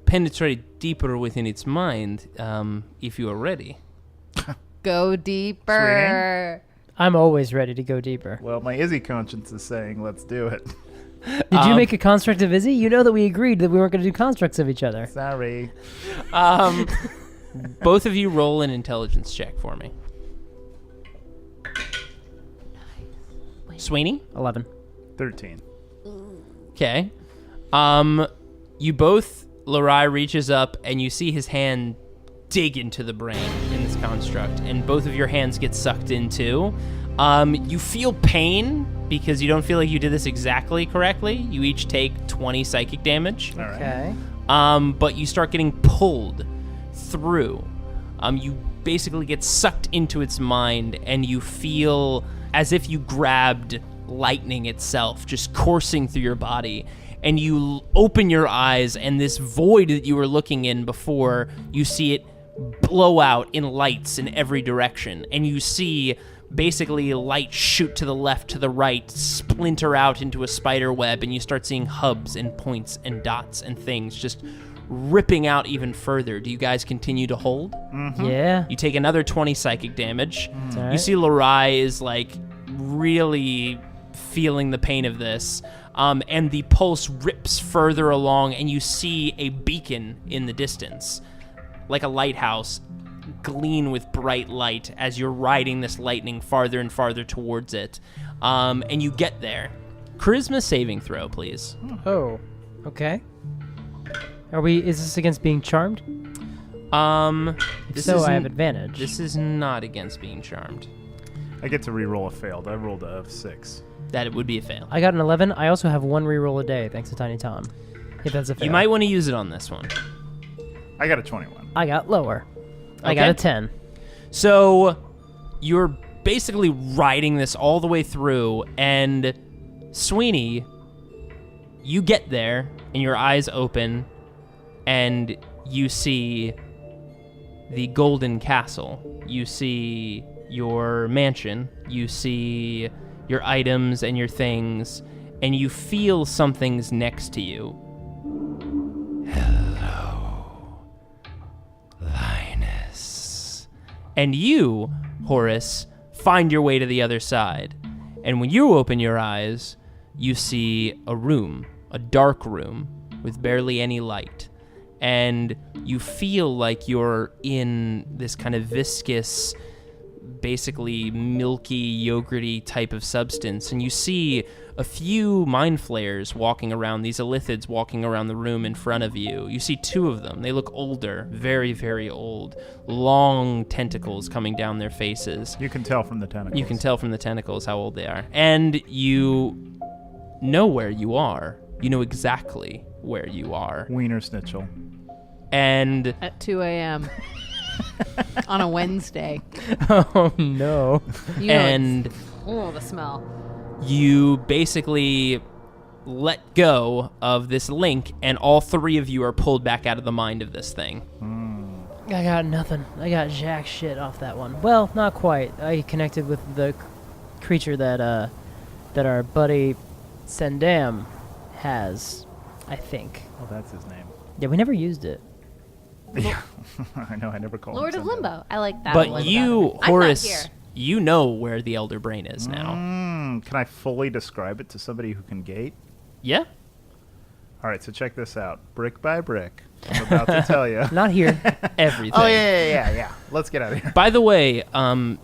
S2: penetrate deeper within its mind, if you are ready.
S4: Go deeper.
S5: I'm always ready to go deeper.
S3: Well, my Izzy conscience is saying let's do it.
S5: Did you make a construct of Izzy? You know that we agreed that we weren't going to do constructs of each other.
S3: Sorry.
S2: Both of you roll an intelligence check for me. Sweeney?
S5: 11.
S3: 13.
S2: Okay. You both, Larai reaches up and you see his hand dig into the brain in this construct, and both of your hands get sucked in too. You feel pain because you don't feel like you did this exactly correctly. You each take 20 psychic damage.
S3: All right.
S5: Okay.
S2: But you start getting pulled through. You basically get sucked into its mind, and you feel as if you grabbed lightning itself just coursing through your body. And you open your eyes, and this void that you were looking in before, you see it blow out in lights in every direction. And you see basically light shoot to the left, to the right, splinter out into a spider web, and you start seeing hubs and points and dots and things just ripping out even further. Do you guys continue to hold?
S5: Yeah.
S2: You take another 20 psychic damage.
S5: It's all right.
S2: You see Larai is like really feeling the pain of this. And the pulse rips further along, and you see a beacon in the distance, like a lighthouse, gleam with bright light as you're riding this lightning farther and farther towards it. And you get there. Charisma saving throw, please.
S5: Oh. Okay. Is this against being charmed? If so, I have advantage.
S2: This is not against being charmed.
S3: I get to re-roll a failed. I rolled a 6.
S2: That it would be a fail.
S5: I got an 11. I also have one reroll a day, thanks to Tiny Tom. If that's a fail.
S2: You might want to use it on this one.
S3: I got a 21.
S5: I got lower. I got a 10.
S2: So you're basically riding this all the way through, and Sweeney, you get there, and your eyes open, and you see the Golden Castle. You see your mansion. You see your items and your things, and you feel something's next to you. Hello, Linus. And you, Horace, find your way to the other side. And when you open your eyes, you see a room, a dark room, with barely any light. And you feel like you're in this kind of viscous, basically milky, yogurty type of substance, and you see a few mind flayers walking around, these illithids walking around the room in front of you. You see 2 of them. They look older, very, very old, long tentacles coming down their faces.
S3: You can tell from the tentacles.
S2: You can tell from the tentacles how old they are. And you know where you are. You know exactly where you are.
S3: Wiener Schnitzel.
S2: And
S4: At 2 a.m. on a Wednesday.
S5: Oh, no.
S4: You know
S2: and
S4: oh, the smell.
S2: you basically let go of this link, and all three of you are pulled back out of the mind of this thing.
S5: I got nothing. I got jack shit off that one. Well, not quite. I connected with the creature that our buddy Sendam has, I think.
S3: Oh, that's his name.
S5: Yeah, we never used it.
S3: Yeah, I know. I never called
S6: Lord
S3: him
S6: of
S3: Sendam.
S6: Limbo. I like that
S2: But
S6: one.
S2: you,
S6: better. I'm
S2: Horace,
S6: not here.
S2: you know where the Elder Brain is now.
S3: Can I fully describe it to somebody who can gate?
S2: Yeah?
S3: All right, so check this out. Brick by brick. I'm about to tell you.
S5: Not here.
S2: Everything.
S3: Oh, yeah. Let's get out of here.
S2: By the way,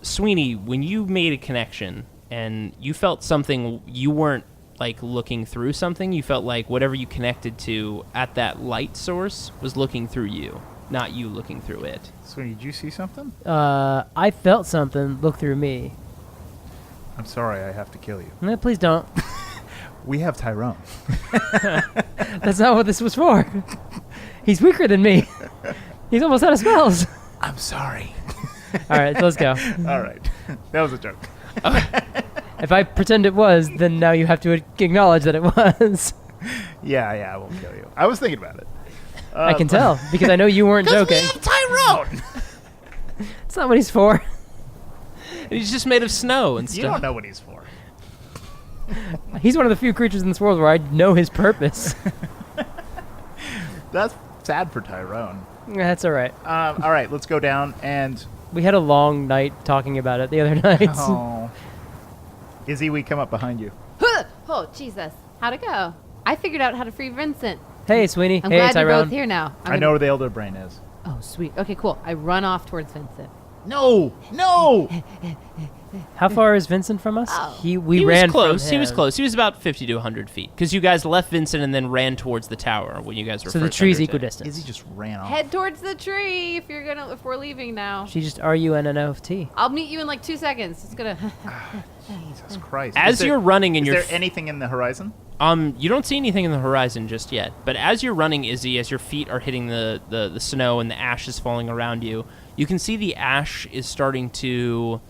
S2: Sweeney, when you made a connection and you felt something, you weren't like looking through something. You felt like whatever you connected to at that light source was looking through you, not you looking through it.
S3: Sweeney, did you see something?
S5: I felt something look through me.
S3: I'm sorry, I have to kill you.
S5: No, please don't.
S3: We have Tyrone.
S5: That's not what this was for. He's weaker than me. He's almost out of spells.
S3: I'm sorry.
S5: All right, so let's go.
S3: All right. That was a joke.
S5: If I pretend it was, then now you have to acknowledge that it was.
S3: Yeah, I won't kill you. I was thinking about it.
S5: I can tell, because I know you weren't joking.
S3: Tyrone!
S5: It's not what he's for.
S2: He's just made of snow and
S3: You
S2: stuff.
S3: don't know what he's for.
S5: He's one of the few creatures in this world where I know his purpose.
S3: That's sad for Tyrone.
S5: That's all right.
S3: All right, let's go down and...
S5: We had a long night talking about it the other night.
S3: Oh. Izzy, we come up behind you.
S4: Huh! Oh, Jesus. How'd it go? I figured out how to free Vincent.
S5: Hey, Sweeney.
S4: I'm
S5: Hey,
S4: glad you're
S5: Tyrone.
S4: both here now.
S3: I know where the Elder Brain is.
S4: Oh, sweet. Okay, cool. I run off towards Vincent.
S3: No!
S5: How far is Vincent from us?
S4: Oh.
S5: We
S2: He
S5: ran
S2: was close.
S5: from
S2: He was
S5: him.
S2: close. He was about 50 to 100 feet. Because you guys left Vincent and then ran towards the tower when you guys were
S5: So the
S2: first
S5: tree's
S2: under attack.
S5: equidistant.
S3: Izzy just ran off.
S4: Head towards the tree if we're leaving now.
S5: She just RUNNOFT.
S4: I'll meet you in like 2 seconds. It's gonna.
S3: Jesus Christ.
S2: As you're running and
S3: is
S2: you're...
S3: there anything in the horizon?
S2: You don't see anything in the horizon just yet. But as you're running, Izzy, as your feet are hitting the snow and the ash is falling around you, you can see the ash is starting to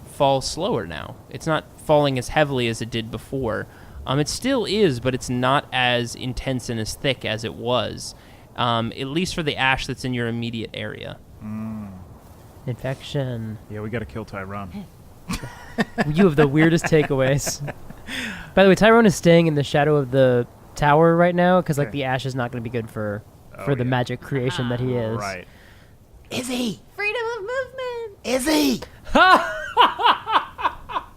S2: fall slower now. It's not falling as heavily as it did before. It still is, but it's not as intense and as thick as it was, at least for the ash that's in your immediate area.
S5: Infection.
S3: Yeah, we gotta kill Tyrone.
S5: You have the weirdest takeaways. By the way, Tyrone is staying in the shadow of the tower right now because like
S3: Okay.
S5: the ash is not going to be good for
S3: Oh,
S5: the
S3: yeah.
S5: magic creation that he is.
S3: Right.
S4: Freedom of movement.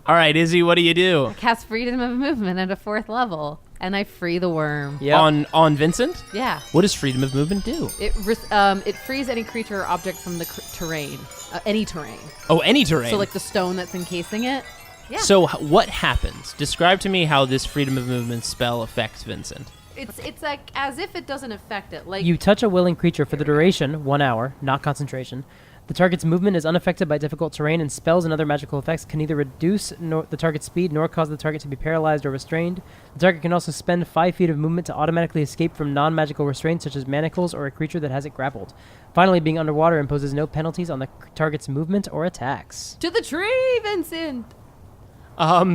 S2: All right, Izzy, what do you do?
S4: Cast freedom of movement at a 4th level, and I free the worm.
S5: Yep.
S2: On Vincent?
S4: Yeah.
S2: What does freedom of movement do?
S4: It frees any creature or object from the terrain, any terrain.
S2: Oh, any terrain.
S4: So like the stone that's encasing it. Yeah.
S2: So what happens? Describe to me how this freedom of movement spell affects Vincent.
S4: It's like as if it doesn't affect it. Like
S5: You touch a willing creature for the duration, 1 hour, not concentration. The target's movement is unaffected by difficult terrain, and spells and other magical effects can neither reduce the target's speed nor cause the target to be paralyzed or restrained. The target can also spend 5 feet of movement to automatically escape from non-magical restraints such as manacles or a creature that has it grappled. Finally, being underwater imposes no penalties on the target's movement or attacks.
S4: to the tree, Vincent.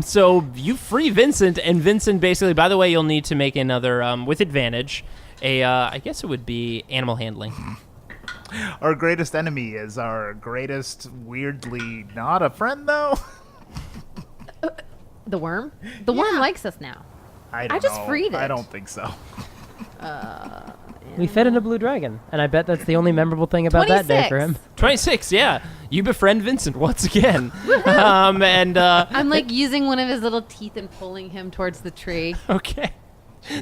S2: So you free Vincent, and Vincent basically, by the way, you'll need to make another, with advantage, I guess it would be animal handling.
S3: Our greatest enemy is our greatest, weirdly not a friend, though.
S4: The worm. The worm likes us now.
S3: I don't
S4: just
S3: know.
S4: freed
S3: I
S4: it.
S3: don't think so.
S5: We fed in a blue dragon, and I bet that's the only memorable thing about that day for him.
S2: 26, yeah. You befriend Vincent once again.
S4: I'm like using one of his little teeth and pulling him towards the tree.
S2: Okay.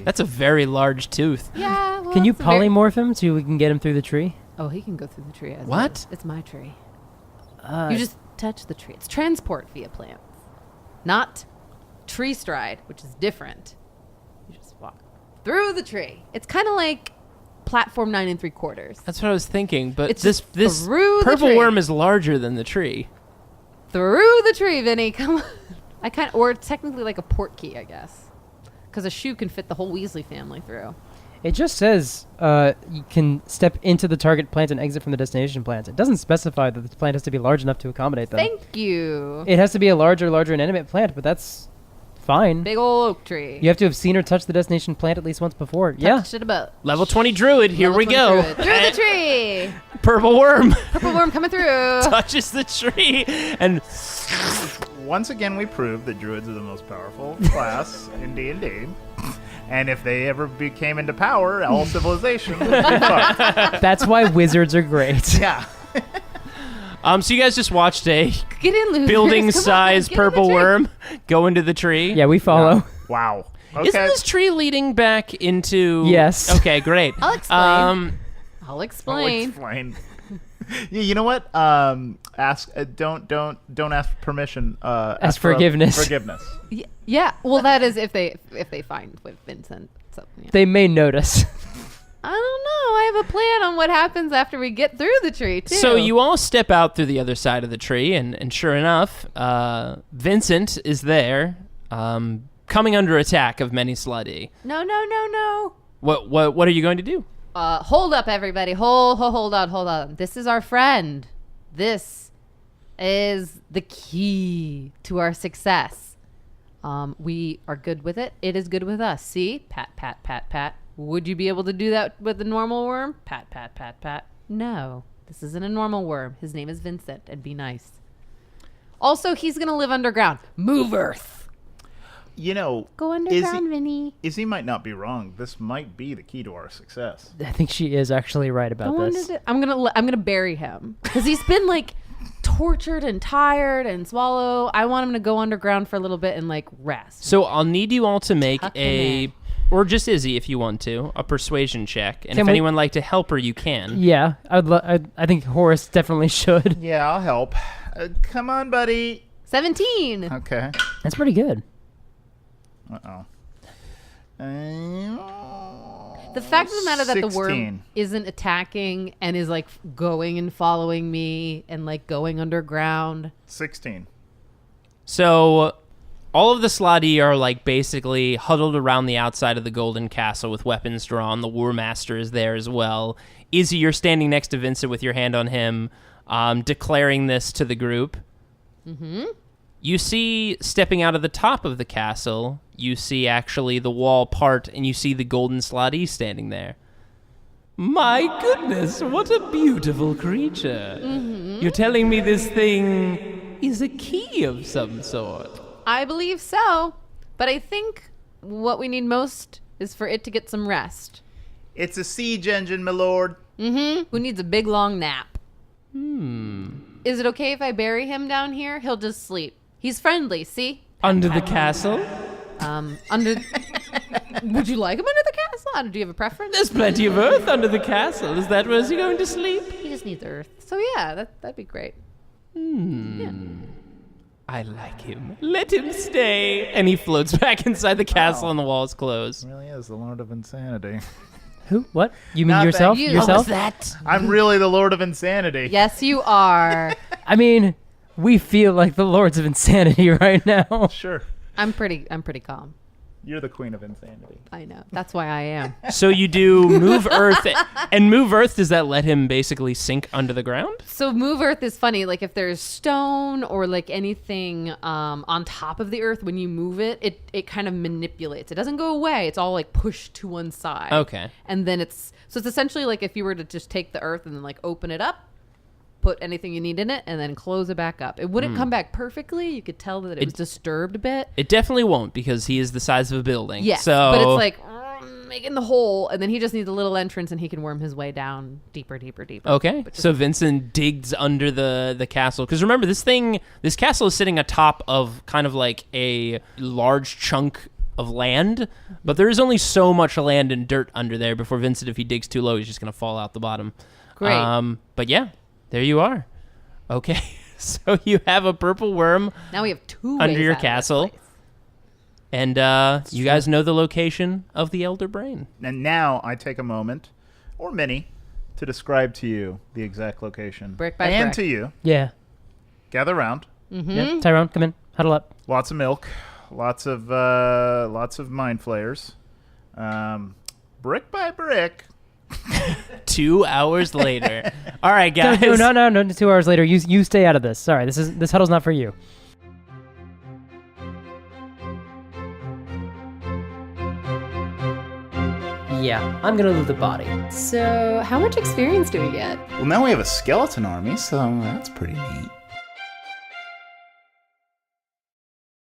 S2: That's a very large tooth.
S4: Yeah. Well,
S5: Can you
S4: it's a very-
S5: polymorph him so we can get him through the tree?
S4: Oh, he can go through the tree. As
S2: What?
S4: is. It's my tree.
S5: Uh,
S4: You just touch the tree. It's transport via plants, not tree stride, which is different. You just walk through the tree. It's kind of like platform 9 3/4.
S2: That's what I was thinking, but
S4: It's
S2: this
S4: just through the
S2: purple
S4: tree.
S2: worm is larger than the tree.
S4: Through the tree, Vinny. Come on. Or technically like a port key, I guess, because a shoe can fit the whole Weasley family through.
S5: It just says you can step into the target plant and exit from the destination plant. It doesn't specify that the plant has to be large enough to accommodate them.
S4: Thank you.
S5: It has to be a larger inanimate plant, but that's fine.
S4: Big old oak tree.
S5: You have to have seen or touched the destination plant at least once before. Yeah.
S4: Touched it about.
S2: Level 20 druid. Here
S4: Level
S2: we
S4: 20
S2: go.
S4: Druid. Through the tree.
S2: Purple worm
S4: Purple worm coming through.
S2: touches the tree and
S3: Once again, we proved that druids are the most powerful class in D&D. And if they ever became into power, all civilization would be fucked.
S5: That's why wizards are great.
S3: Yeah.
S2: so you guys just watched a
S4: Get in, losers.
S2: building-sized
S4: Come on, get in the
S2: purple
S4: tree.
S2: worm go into the tree.
S5: Yeah, we follow.
S3: Wow. Okay.
S2: Isn't this tree leading back into?
S5: Yes.
S2: Okay, great.
S4: I'll explain. I'll
S3: I'll
S4: explain.
S3: explain. You know what? Ask. Don't ask permission. Ask for
S5: forgiveness.
S3: Forgiveness.
S4: Yeah. Well, that is if they find with Vincent. So, yeah.
S5: They may notice.
S4: I don't know. I have a plan on what happens after we get through the tree too.
S2: So you all step out through the other side of the tree, and sure enough, Vincent is there, coming under attack of many slutty.
S4: No.
S2: What are you going to do?
S4: Hold up, everybody. Hold on. This is our friend. This is the key to our success. We are good with it. It is good with us. See? Pat, pat, pat, pat. Would you be able to do that with a normal worm? Pat, pat, pat, pat. No. This isn't a normal worm. His name is Vincent, and be nice. Also, he's going to live underground. Move Earth.
S3: You know,
S6: Go underground, Vinny.
S3: Izzy might not be wrong. This might be the key to our success.
S5: I think she is actually right about this.
S4: I'm gonna bury him because he's been like tortured and tired and swallow. I want him to go underground for a little bit and like rest.
S2: So I'll need you all to make
S4: Tuck him in.
S2: or just Izzy if you want to, a persuasion check. And
S5: Can
S2: if
S5: we-
S2: anyone would like to help her, you can.
S5: Yeah, I think Horace definitely should.
S3: Yeah, I'll help. Come on, buddy.
S4: 17.
S3: Okay.
S5: That's pretty good.
S3: Uh-oh.
S4: The fact of the matter that the
S3: 16.
S4: worm isn't attacking and is like going and following me and like going underground.
S3: 16.
S2: So all of the slotty are like basically huddled around the outside of the golden castle with weapons drawn. The war master is there as well. Izzy, you're standing next to Vincent with your hand on him, declaring this to the group.
S4: Mm-hmm.
S2: You see, stepping out of the top of the castle, you see actually the wall part, and you see the golden slotty standing there. My goodness, what a beautiful creature.
S4: Mm-hmm.
S2: You're telling me this thing is a key of some sort.
S4: I believe so, but I think what we need most is for it to get some rest.
S3: It's a siege engine, my lord.
S4: Mm-hmm. Who needs a big long nap? Is it okay if I bury him down here? He'll just sleep. He's friendly, see?
S2: Under the castle?
S4: Under... Would you like him under the castle? Do you have a preference?
S2: There's plenty of earth under the castle. Is that where he's going to sleep?
S4: He just needs earth. So yeah, that'd be great.
S2: I like him. Let him stay. And he floats back inside the castle and the walls close.
S3: Really is the Lord of Insanity.
S5: Who? What? You mean
S3: Not that
S5: yourself?
S4: you-
S5: Yourself?
S4: that?
S3: I'm really the Lord of Insanity.
S4: Yes, you are.
S5: I mean, we feel like the Lords of Insanity right now.
S3: Sure.
S4: I'm pretty calm.
S3: You're the Queen of Insanity.
S4: I know. That's why I am.
S2: So you do move earth. And move earth, does that let him basically sink under the ground?
S4: So move earth is funny. Like if there's stone or like anything on top of the earth, when you move it, it kind of manipulates. It doesn't go away. It's all like pushed to one side.
S2: Okay.
S4: And then it's essentially like if you were to just take the earth and then like open it up, put anything you need in it, and then close it back up. It wouldn't come back perfectly. You could tell that it was disturbed a bit.
S2: It definitely won't because he is the size of a building.
S4: Yes,
S2: So
S4: but it's like making the hole, and then he just needs a little entrance, and he can worm his way down deeper.
S2: Okay,
S4: But just-
S2: so Vincent digs under the castle. Because remember, this castle is sitting atop of kind of like a large chunk of land, but there is only so much land and dirt under there before Vincent, if he digs too low, he's just going to fall out the bottom.
S4: Great.
S2: But yeah, there you are. Okay, so you have a purple worm
S4: Now we have two
S2: under
S4: ways
S2: your
S4: out of this
S2: castle.
S4: place.
S2: And you guys know the location of the Elder Brain.
S3: And now I take a moment, or many, to describe to you the exact location.
S4: Brick by
S3: and
S4: brick.
S3: to you.
S5: Yeah.
S3: Gather round.
S5: Yeah. Tyrone, come in. Huddle up.
S3: Lots of milk. Lots of mind flayers. Brick by brick.
S2: 2 hours later. All right, guys.
S5: No. 2 hours later, you stay out of this. Sorry, this huddle's not for you. Yeah, I'm gonna loot the body.
S7: So, how much experience do we get?
S8: Well, now we have a skeleton army, so that's pretty neat.